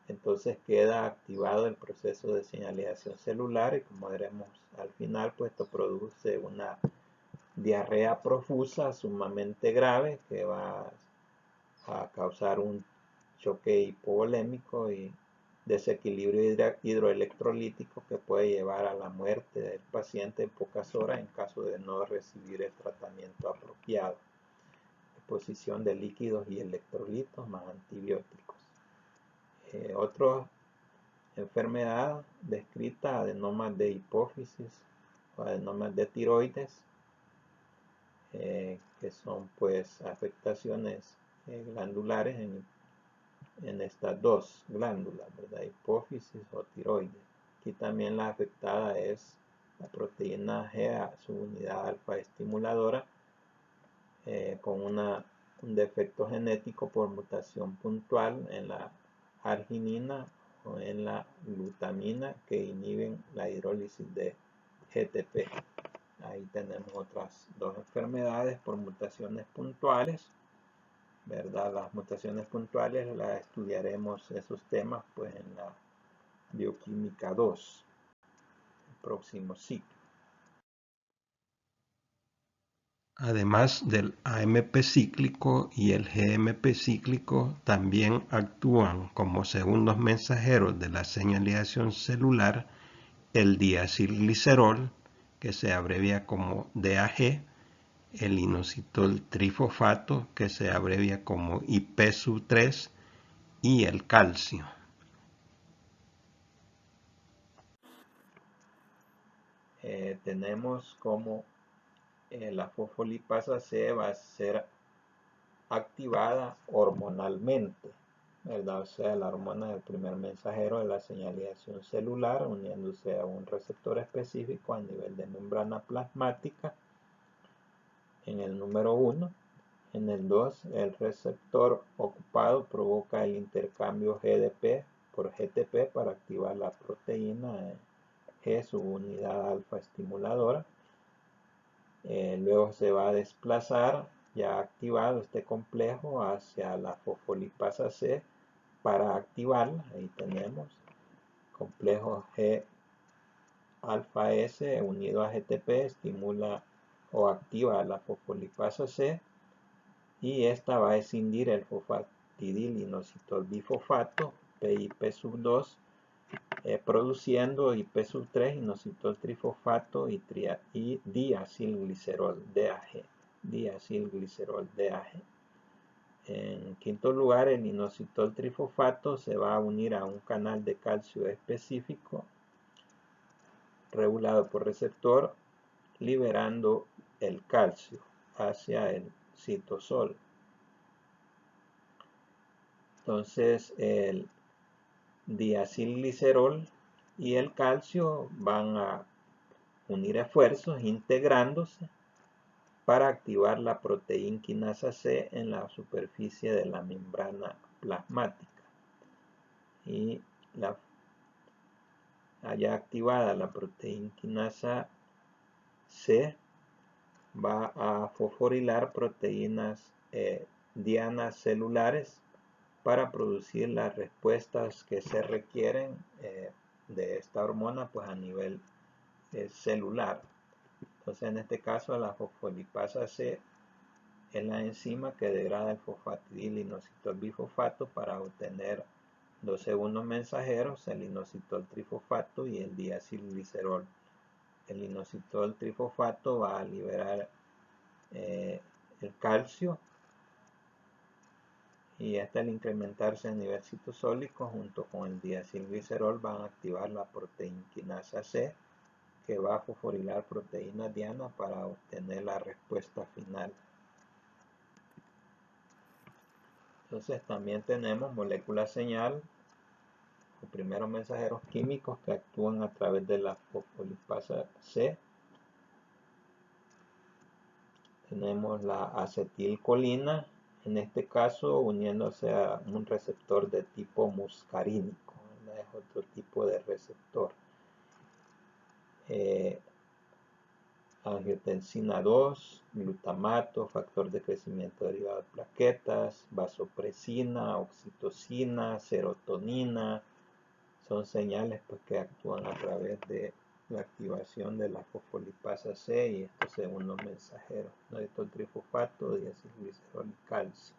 Entonces queda activado el proceso de señalización celular y, como veremos al final, pues esto produce una diarrea profusa sumamente grave que va a causar un choque hipovolémico y desequilibrio hidroelectrolítico que puede llevar a la muerte del paciente en pocas horas en caso de no recibir el tratamiento apropiado. Exposición de líquidos y electrolitos más antibióticos. Otra enfermedad descrita, adenomas de hipófisis o adenomas de tiroides, que son pues afectaciones glandulares en estas dos glándulas, ¿verdad? Hipófisis o tiroides. Aquí también la afectada es la proteína G, su unidad alfa estimuladora, con un defecto genético por mutación puntual en la arginina o en la glutamina que inhiben la hidrólisis de GTP. Ahí tenemos otras dos enfermedades por mutaciones puntuales, ¿verdad? Las mutaciones puntuales las estudiaremos esos temas pues en la bioquímica 2, el próximo ciclo. Además del AMP cíclico y el GMP cíclico, también actúan como segundos mensajeros de la señalización celular el diacilglicerol, que se abrevia como DAG, el inositol trifosfato, que se abrevia como IP3, y el calcio. Tenemos como la fosfolipasa C va a ser activada hormonalmente, ¿verdad? O sea, la hormona es el primer mensajero de la señalización celular, uniéndose a un receptor específico a nivel de membrana plasmática en el número 1. En el 2, el receptor ocupado provoca el intercambio GDP por GTP para activar la proteína G, su unidad alfa estimuladora. Luego se va a desplazar, ya activado este complejo, hacia la fosfolipasa C para activarla. Ahí tenemos complejo G alfa S unido a GTP, estimula o activa la fosfolipasa C, y esta va a escindir el fosfatidil inositol bifosfato, PIP2, produciendo IP3, inositol trifosfato y diacilglicerol DAG. En quinto lugar, el inositol trifosfato se va a unir a un canal de calcio específico regulado por receptor, liberando el calcio hacia el citosol. Entonces, el diacilglicerol y el calcio van a unir esfuerzos integrándose para activar la proteína quinasa C en la superficie de la membrana plasmática. Y haya activada la proteína quinasa C, va a fosforilar proteínas dianas celulares para producir las respuestas que se requieren de esta hormona pues a nivel celular. Entonces en este caso la fosfolipasa C es la enzima que degrada el fosfatidilinositol bifosfato para obtener dos segundos mensajeros, el inositol trifosfato y el diacilglicerol. El inositol trifosfato va a liberar el calcio, y este al incrementarse a nivel citosólico junto con el diacilglicerol van a activar la proteína quinasa C, que va a fosforilar proteína diana para obtener la respuesta final. Entonces también tenemos moléculas señal o primeros mensajeros químicos que actúan a través de la fosfolipasa C. Tenemos la acetilcolina, en este caso uniéndose a un receptor de tipo muscarínico, es otro tipo de receptor. Angiotensina 2, glutamato, factor de crecimiento derivado de plaquetas, vasopresina, oxitocina, serotonina, son señales pues, que actúan a través de la activación de la fosfolipasa C y estos segundos mensajeros, inositol trifosfato, diacilglicerol y calcio.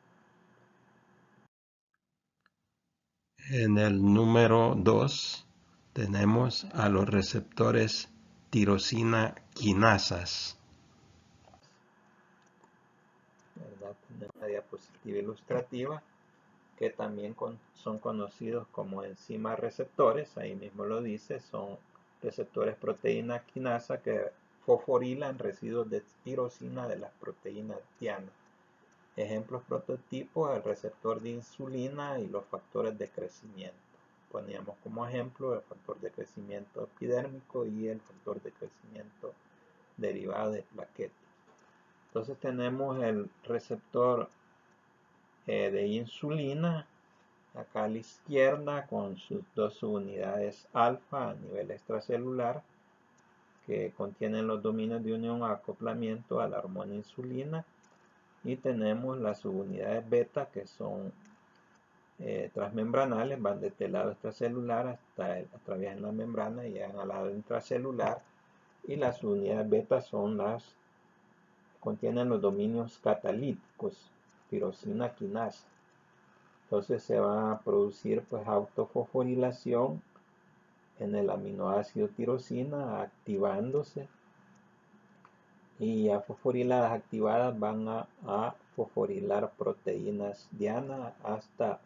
En el número 2 tenemos a los receptores tirosina quinasas. Tenemos una diapositiva ilustrativa que también son conocidos como enzimas receptores, ahí mismo lo dice, son receptores proteína quinasa que fosforilan residuos de tirosina de las proteínas dianas. Ejemplos prototipos, el receptor de insulina y los factores de crecimiento. Poníamos como ejemplo el factor de crecimiento epidérmico y el factor de crecimiento derivado de plaquetas. Entonces tenemos el receptor de insulina acá a la izquierda con sus dos subunidades alfa a nivel extracelular que contienen los dominios de unión o acoplamiento a la hormona insulina, y tenemos las subunidades beta que son transmembranales, van de este lado extracelular hasta atraviesan la membrana y llegan al lado intracelular, y las subunidades beta son las contienen los dominios catalíticos, tirosina quinasa. Entonces se va a producir pues autofosforilación en el aminoácido tirosina activándose, y a fosforiladas activadas van a fosforilar proteínas diana hasta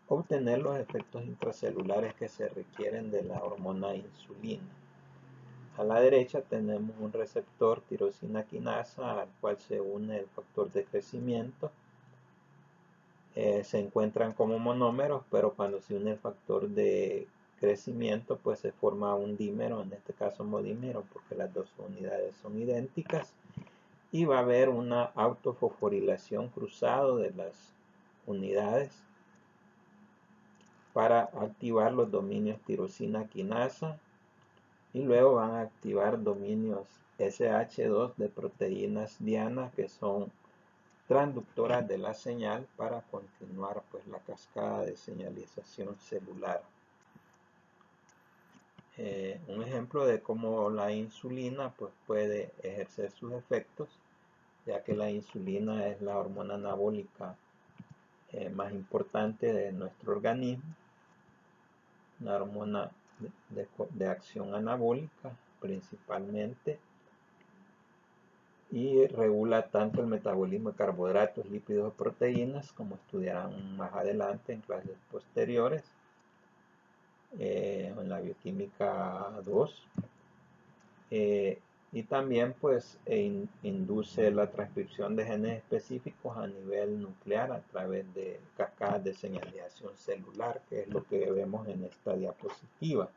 obtener los efectos intracelulares que se requieren de la hormona insulina. A la derecha tenemos un receptor tirosina quinasa al cual se une el factor de crecimiento. Se encuentran como monómeros, pero cuando se une el factor de crecimiento pues se forma un dímero, en este caso homodímero, porque las dos unidades son idénticas, y va a haber una autofosforilación cruzado de las unidades para activar los dominios tirosina quinasa, y luego van a activar dominios SH2 de proteínas diana que son transductoras de la señal para continuar pues la cascada de señalización celular. Un ejemplo de cómo la insulina pues puede ejercer sus efectos, ya que la insulina es la hormona anabólica más importante de nuestro organismo, una hormona de acción anabólica principalmente, y regula tanto el metabolismo de carbohidratos, lípidos y proteínas, como estudiarán más adelante en clases posteriores, en la bioquímica 2. y también pues induce la transcripción de genes específicos a nivel nuclear a través de cascadas de señalización celular, que es lo que vemos en esta diapositiva.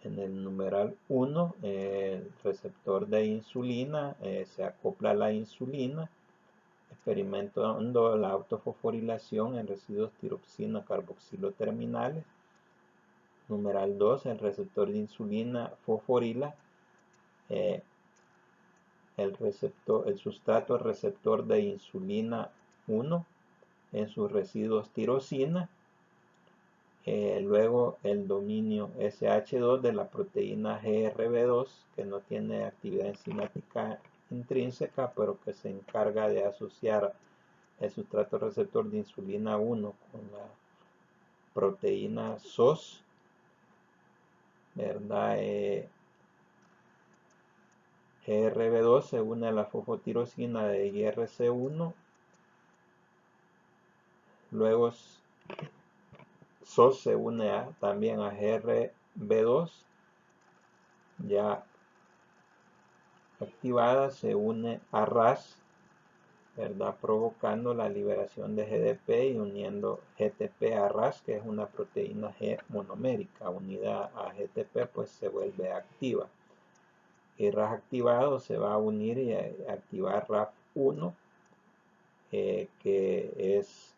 En el numeral 1, el receptor de insulina se acopla a la insulina, experimentando la autofosforilación en residuos tiroxina carboxilo terminales. Numeral 2, el receptor de insulina fosforila el sustrato receptor de insulina 1 en sus residuos tirosina. Luego el dominio SH2 de la proteína GRB2, que no tiene actividad enzimática intrínseca, pero que se encarga de asociar el sustrato receptor de insulina 1 con la proteína SOS, ¿verdad? GRB2 se une a la fosfotirosina de IRC1, luego SOS se une también a GRB2, ya activada se une a RAS, ¿verdad? Provocando la liberación de GDP y uniendo GTP a RAS, que es una proteína G monomérica, unida a GTP pues se vuelve activa. Y RAS activado se va a unir y a activar RAF1, que es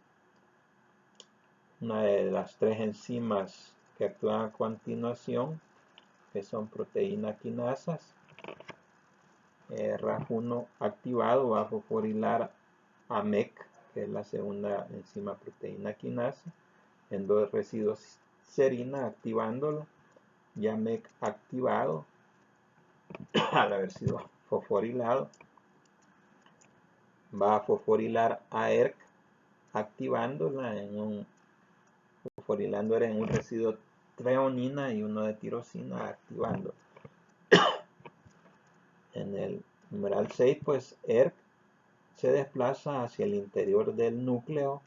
una de las 3 enzimas que actúan a continuación, que son proteína quinasas. RAF1 activado va a fosforilar a MEC, que es la segunda enzima proteína quinasa, en 2 residuos serina activándolo. Ya MEC activado, al haber sido fosforilado, va a fosforilar a ERC activándola fosforilándola en un residuo treonina y uno de tirosina activando. En el numeral 6 pues ERC se desplaza hacia el interior del núcleo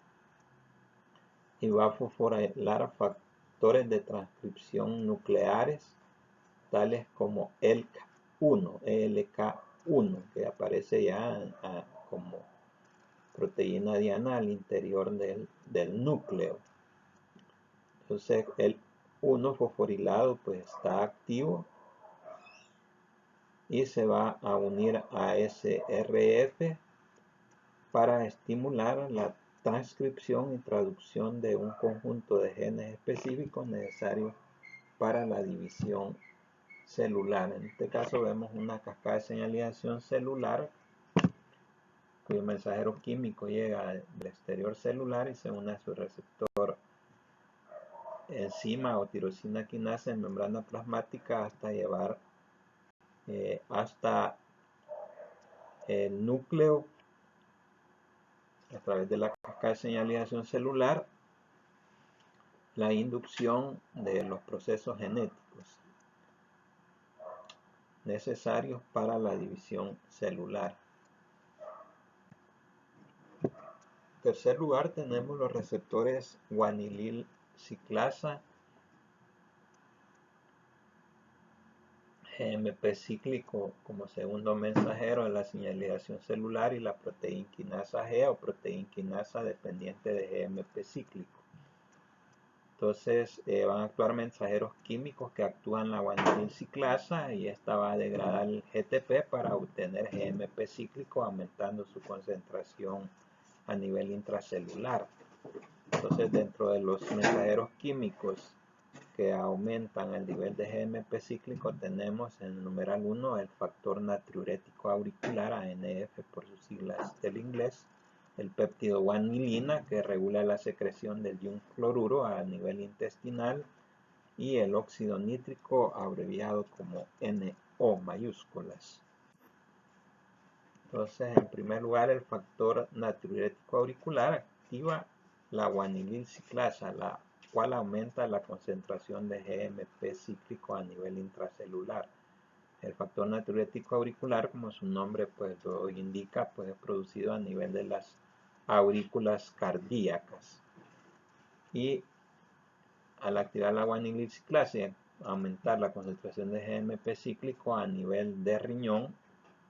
y va a fosforilar factores de transcripción nucleares tales como ELK1, que aparece ya como proteína diana al interior del núcleo. Entonces el 1 fosforilado pues está activo y se va a unir a SRF para estimular la transcripción y traducción de un conjunto de genes específicos necesarios para la división celular. En este caso vemos una cascada de señalización celular cuyo mensajero químico llega del exterior celular y se une a su receptor enzima o tirosina quinasa en membrana plasmática hasta llevar hasta el núcleo a través de la cascada de señalización celular, la inducción de los procesos genéticos necesarios para la división celular. En tercer lugar tenemos los receptores guanilil ciclasa, GMP cíclico como segundo mensajero de la señalización celular y la proteína quinasa G o proteína quinasa dependiente de GMP cíclico. Entonces van a actuar mensajeros químicos que actúan la guanilil ciclasa y esta va a degradar el GTP para obtener GMP cíclico aumentando su concentración a nivel intracelular. Entonces dentro de los mensajeros químicos que aumentan el nivel de GMP cíclico tenemos en el numeral 1 el factor natriurético auricular ANF por sus siglas del inglés, el péptido guanilina que regula la secreción del ion cloruro a nivel intestinal y el óxido nítrico abreviado como NO mayúsculas. Entonces en primer lugar el factor natriurético auricular activa la guanilil ciclasa, la cual aumenta la concentración de GMP cíclico a nivel intracelular. El factor natriurético auricular, como su nombre pues lo indica, pues es producido a nivel de las aurículas cardíacas. Y al activar la guanilil ciclasa aumentar la concentración de GMP cíclico a nivel de riñón,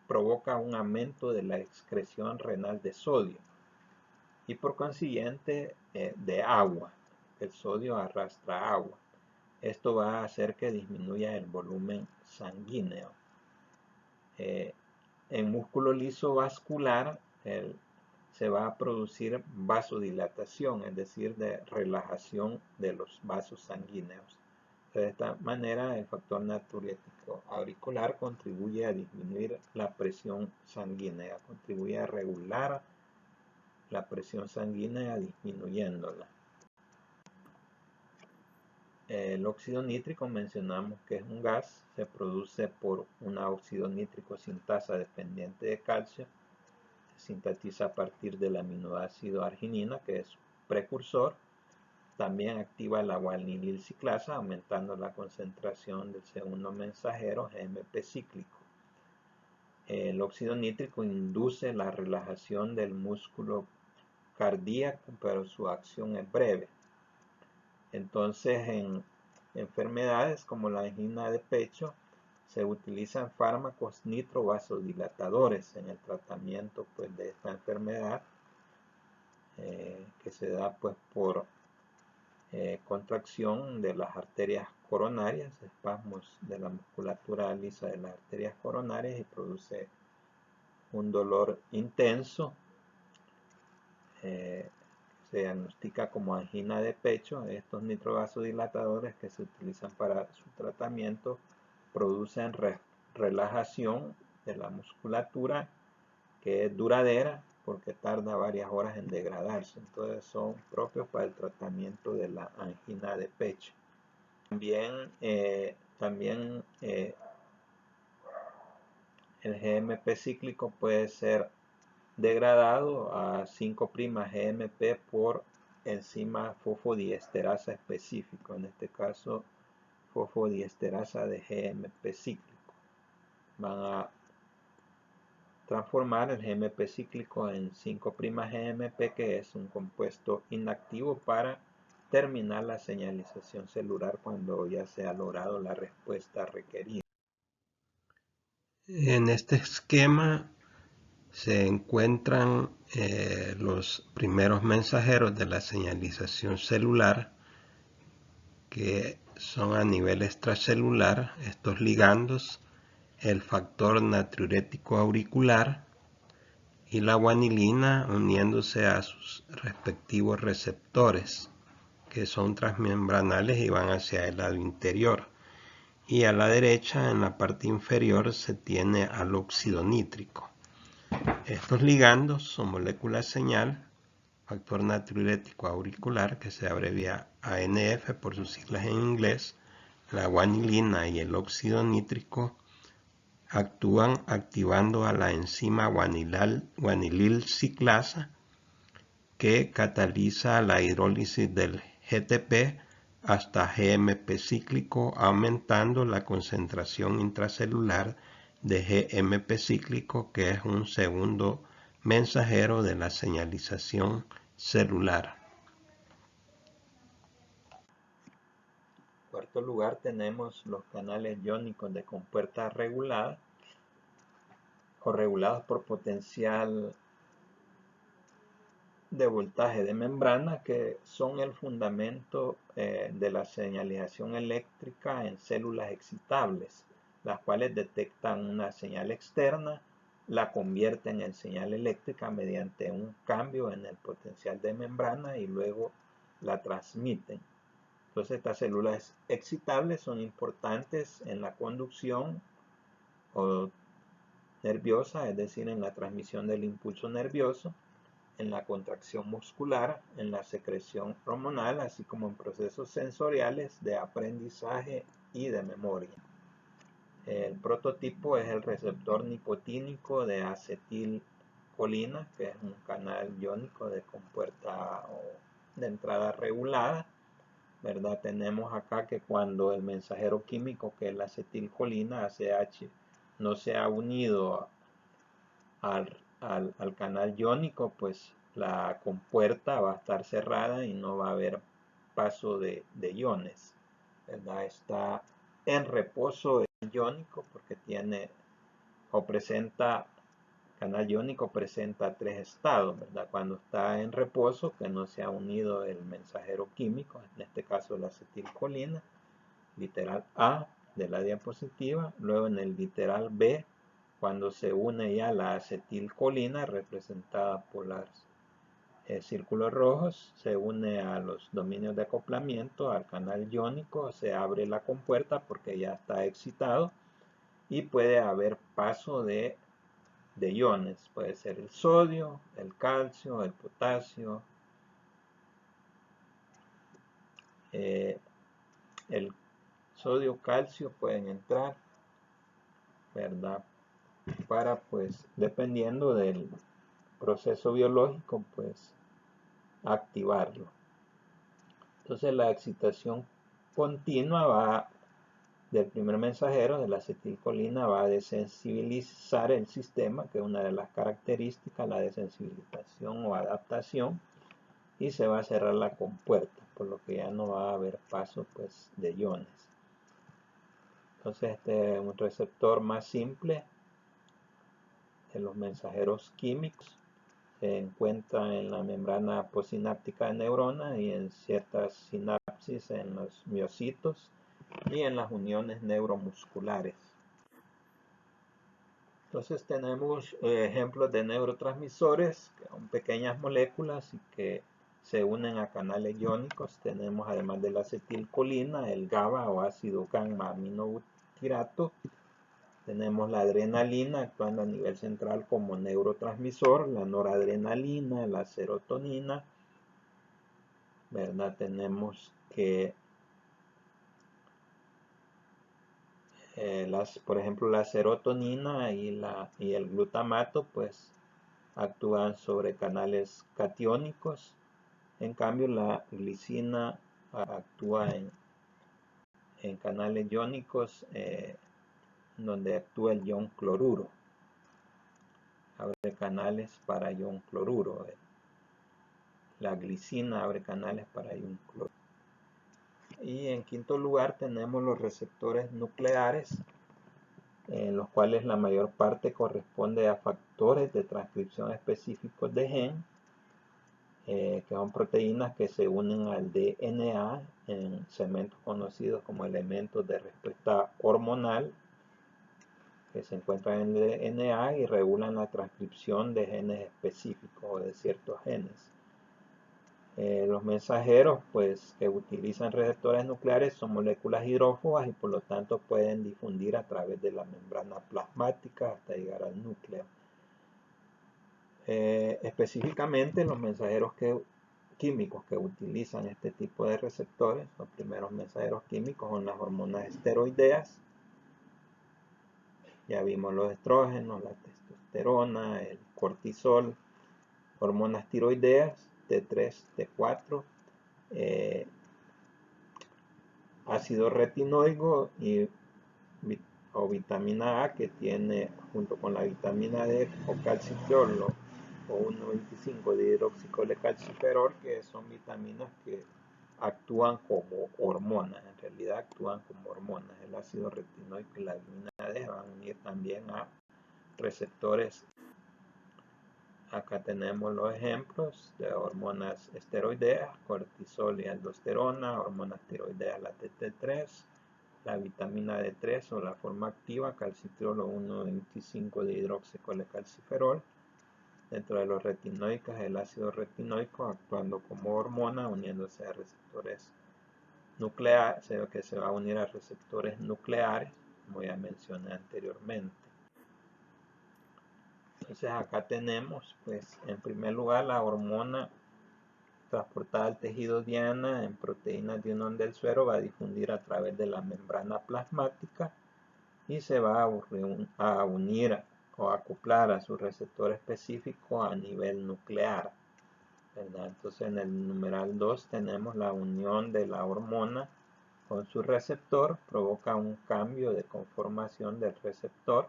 provoca un aumento de la excreción renal de sodio y por consiguiente de agua. El sodio arrastra agua. Esto va a hacer que disminuya el volumen sanguíneo. En músculo liso vascular se va a producir vasodilatación, es decir, de relajación de los vasos sanguíneos. De esta manera, el factor natriurético auricular contribuye a disminuir la presión sanguínea, contribuye a regular la presión sanguínea disminuyéndola. El óxido nítrico mencionamos que es un gas, se produce por un óxido nítrico sin tasa dependiente de calcio, se sintetiza a partir del aminoácido arginina, que es precursor. También activa la guanilil ciclasa, aumentando la concentración del segundo mensajero GMP cíclico. El óxido nítrico induce la relajación del músculo cardíaco, pero su acción es breve. Entonces, en enfermedades como la angina de pecho, se utilizan fármacos nitrovasodilatadores en el tratamiento pues, de esta enfermedad, que se da pues, por contracción de las arterias coronarias, espasmos de la musculatura lisa de las arterias coronarias y produce un dolor intenso. Se diagnostica como angina de pecho. Estos nitrovasodilatadores que se utilizan para su tratamiento producen relajación de la musculatura que es duradera porque tarda varias horas en degradarse. Entonces son propios para el tratamiento de la angina de' También el GMP cíclico puede ser degradado a 5'-GMP por enzima fosfodiesterasa específico, en este caso fosfodiesterasa de GMP cíclico. Van a transformar el GMP cíclico en 5'-GMP, que es un compuesto inactivo para terminar la señalización celular cuando ya se ha logrado la respuesta requerida. En este esquema se encuentran los primeros mensajeros de la señalización celular, que son a nivel extracelular estos ligandos, el factor natriurético auricular y la guanilina uniéndose a sus respectivos receptores, que son transmembranales y van hacia el lado interior. Y a la derecha, en la parte inferior, se tiene al óxido nítrico. Estos ligandos son moléculas señal, factor natriurético auricular, que se abrevia ANF por sus siglas en inglés. La guanilina y el óxido nítrico actúan activando a la enzima guanilil ciclasa, que cataliza la hidrólisis del GTP hasta GMP cíclico, aumentando la concentración intracelular de GMP cíclico, que es un segundo mensajero de la señalización celular. En cuarto lugar tenemos los canales iónicos de compuerta regulada o regulados por potencial de voltaje de membrana, que son el fundamento de la señalización eléctrica en células excitables, las cuales detectan una señal externa, la convierten en señal eléctrica mediante un cambio en el potencial de membrana y luego la transmiten. Entonces estas células excitables son importantes en la conducción nerviosa, es decir, en la transmisión del impulso nervioso, en la contracción muscular, en la secreción hormonal, así como en procesos sensoriales de aprendizaje y de memoria. El prototipo es el receptor nicotínico de acetilcolina, que es un canal iónico de compuerta o de entrada regulada, ¿verdad? Tenemos acá que cuando el mensajero químico, que es la acetilcolina, ACH, no se ha unido al canal iónico, pues la compuerta va a estar cerrada y no va a haber paso de iones, ¿verdad? Esta en reposo iónico, porque tiene o presenta, canal iónico presenta 3 estados, ¿verdad? Cuando está en reposo, que no se ha unido el mensajero químico, en este caso la acetilcolina, literal A de la diapositiva. Luego en el literal B, cuando se une ya la acetilcolina, representada por los círculos rojos, se une a los dominios de acoplamiento, al canal iónico, se abre la compuerta porque ya está excitado y puede haber paso de iones. Puede ser el sodio, el calcio, el potasio, el sodio, calcio pueden entrar, ¿verdad? Para, pues, dependiendo del proceso biológico, pues, activarlo. Entonces la excitación continua va del primer mensajero, de la acetilcolina, va a desensibilizar el sistema, que es una de las características, la desensibilización o adaptación, y se va a cerrar la compuerta, por lo que ya no va a haber paso, pues, de iones. Entonces este es un receptor más simple de los mensajeros químicos. Se encuentra en la membrana postsináptica de neuronas y en ciertas sinapsis en los miocitos y en las uniones neuromusculares. Entonces tenemos ejemplos de neurotransmisores, que son pequeñas moléculas y que se unen a canales iónicos. Tenemos, además de la acetilcolina, el GABA o ácido gamma-aminobutirato. Tenemos la adrenalina actuando a nivel central como neurotransmisor, la noradrenalina, la serotonina, ¿verdad? Tenemos que, por ejemplo, la serotonina y el glutamato, pues, actúan sobre canales catiónicos. En cambio, la glicina actúa en canales iónicos, donde actúa el ion cloruro. Abre canales para ion cloruro. La glicina abre canales para ion cloruro. Y en quinto lugar tenemos los receptores nucleares, en los cuales la mayor parte corresponde a factores de transcripción específicos de gen, que son proteínas que se unen al DNA en segmentos conocidos como elementos de respuesta hormonal, que se encuentran en el DNA y regulan la transcripción de genes específicos o de ciertos genes. Los mensajeros, pues, que utilizan receptores nucleares son moléculas hidrófobas y por lo tanto pueden difundir a través de la membrana plasmática hasta llegar al núcleo. Específicamente los mensajeros químicos que utilizan este tipo de receptores, los primeros mensajeros químicos son las hormonas esteroideas. Ya vimos los estrógenos, la testosterona, el cortisol, hormonas tiroideas, T3, T4, ácido retinoico o vitamina A, que tiene junto con la vitamina D o calcitriol o 1,25 de hidroxicolecalciferol, que son vitaminas que actúan como hormonas, en realidad actúan como hormonas. El ácido retinoico y la vitamina D van a unir también a receptores. Acá tenemos los ejemplos de hormonas esteroideas, cortisol y aldosterona, hormonas tiroideas, la TT3, la vitamina D3 o la forma activa, calcitriol o 1,25 de hidroxicolecalciferol. Dentro de los retinoicos, el ácido retinoico actuando como hormona, uniéndose a receptores nucleares, que se va a unir a receptores nucleares, como ya mencioné anteriormente. Entonces acá tenemos, pues, en primer lugar la hormona transportada al tejido diana en proteínas de unión del suero, va a difundir a través de la membrana plasmática y se va a unir o acoplar a su receptor específico a nivel nuclear, ¿verdad? Entonces en el numeral 2 tenemos la unión de la hormona con su receptor, provoca un cambio de conformación del receptor,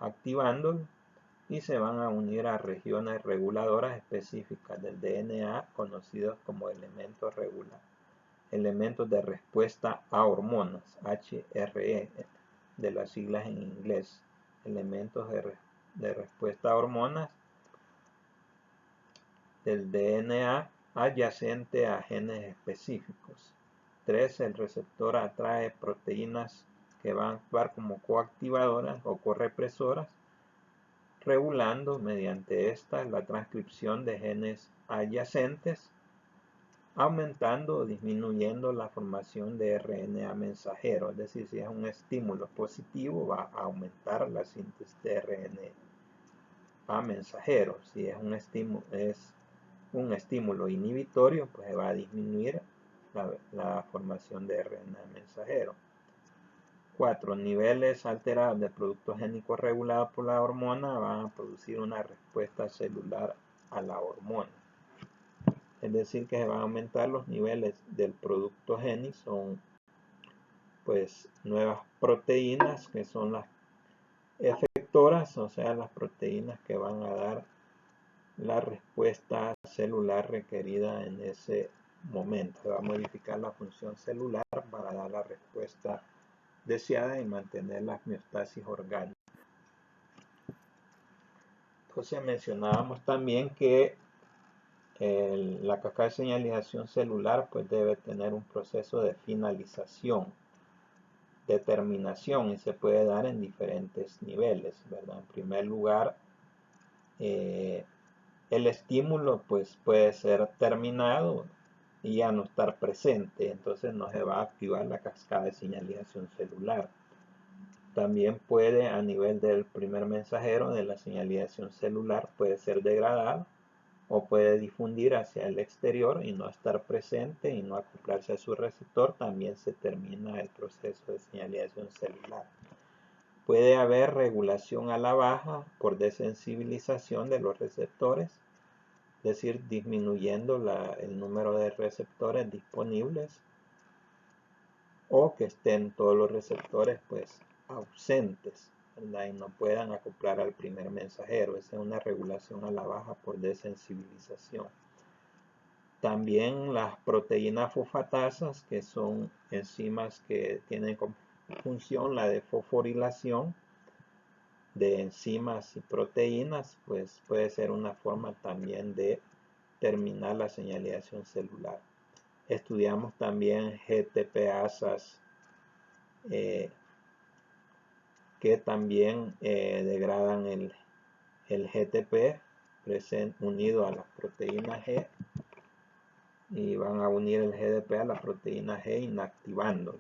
activándolo, y se van a unir a regiones reguladoras específicas del DNA conocidos como elementos elementos de respuesta a hormonas, HRE, de las siglas en inglés, elementos de respuesta a hormonas del DNA adyacente a genes específicos. 3. El receptor atrae proteínas que van a actuar como coactivadoras o correpresoras, regulando mediante estas la transcripción de genes adyacentes, aumentando o disminuyendo la formación de RNA mensajero. Es decir, si es un estímulo positivo, va a aumentar la síntesis de RNA mensajero. Si es un estímulo inhibitorio, pues va a disminuir la formación de RNA mensajero. 4. Niveles alterados de productos génicos regulados por la hormona van a producir una respuesta celular a la hormona. Es decir, que se van a aumentar los niveles del producto génico. Son pues nuevas proteínas que son las efectoras, o sea, las proteínas que van a dar la respuesta celular requerida en ese momento. Se va a modificar la función celular para dar la respuesta deseada y mantener la homeostasis orgánica. Entonces mencionábamos también que la cascada de señalización celular pues debe tener un proceso de finalización, de terminación, y se puede dar en diferentes niveles, ¿verdad? En primer lugar, el estímulo pues puede ser terminado y ya no estar presente, entonces no se va a activar la cascada de señalización celular. También puede, a nivel del primer mensajero de la señalización celular, puede ser degradado o puede difundir hacia el exterior y no estar presente y no acoplarse a su receptor. También se termina el proceso de señalización celular. Puede haber regulación a la baja por desensibilización de los receptores, es decir, disminuyendo el número de receptores disponibles, o que estén todos los receptores pues ausentes, ¿verdad? Y no puedan acoplar al primer mensajero. Esa es una regulación a la baja por desensibilización. También las proteínas fosfatasas, que son enzimas que tienen como función la de fosforilación de enzimas y proteínas, pues puede ser una forma también de terminar la señalización celular. Estudiamos también GTPasas, que también degradan el GTP unido a la proteína G, y van a unir el GDP a la proteína G inactivándola.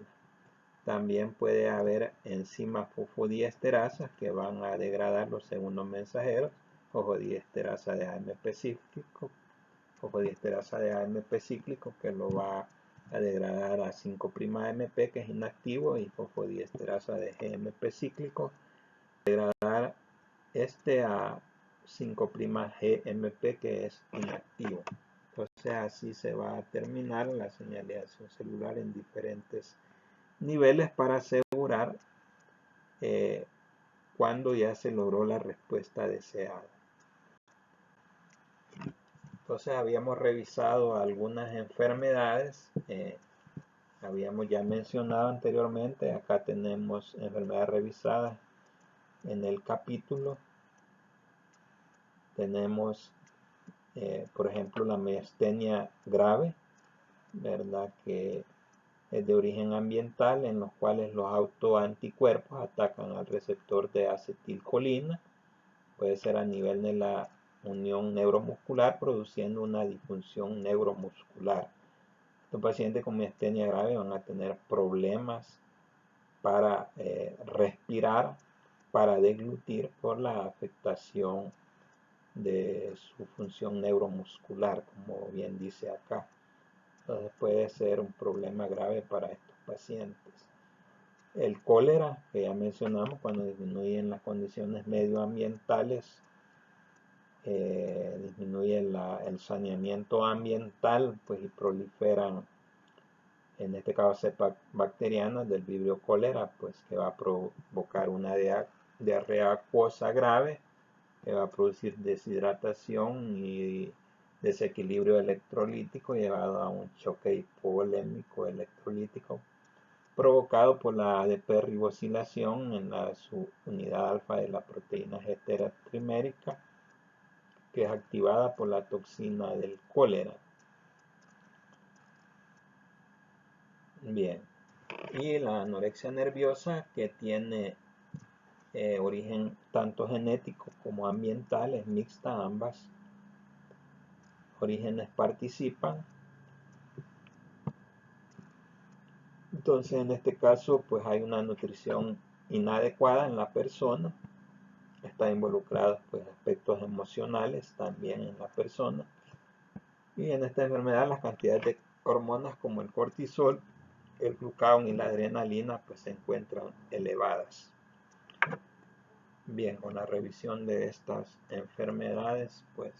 También puede haber enzimas fosfodiesterasas que van a degradar los segundos mensajeros, fosfodiesterasa de AMP cíclico, fosfodiesterasa de AMP cíclico que lo va a degradar a 5'-AMP, que es inactivo, y fosfodiesterasa de GMP cíclico, degradar a 5'-GMP, que es inactivo. Entonces así se va a terminar la señalización celular en diferentes niveles para asegurar cuando ya se logró la respuesta deseada. Entonces habíamos revisado algunas enfermedades, habíamos ya mencionado anteriormente. Acá tenemos enfermedades revisadas en el capítulo. Tenemos por ejemplo la miastenia grave, ¿verdad? Que es de origen ambiental, en los cuales los autoanticuerpos atacan al receptor de acetilcolina. Puede ser a nivel de la unión neuromuscular, produciendo una disfunción neuromuscular. Estos pacientes con miastenia grave van a tener problemas para respirar, para deglutir, por la afectación de su función neuromuscular, como bien dice acá. Entonces puede ser un problema grave para estos pacientes. El cólera, que ya mencionamos, cuando disminuyen las condiciones medioambientales, disminuye el saneamiento ambiental, pues, y proliferan, en este caso, cepas bacterianas del vibrio cólera, pues, que va a provocar una diarrea acuosa grave, que va a producir deshidratación y desequilibrio electrolítico llevado a un choque hipovolémico electrolítico provocado por la deperribosilación en la subunidad alfa de la proteína G teratrimérica, que es activada por la toxina del cólera. Bien, y la anorexia nerviosa, que tiene origen tanto genético como ambiental, es mixta, ambas orígenes participan. Entonces, en este caso, pues hay una nutrición inadecuada en la persona. Está involucrados pues aspectos emocionales también en la persona. Y en esta enfermedad las cantidades de hormonas como el cortisol, el glucagón y la adrenalina pues se encuentran elevadas. Bien, con la revisión de estas enfermedades pues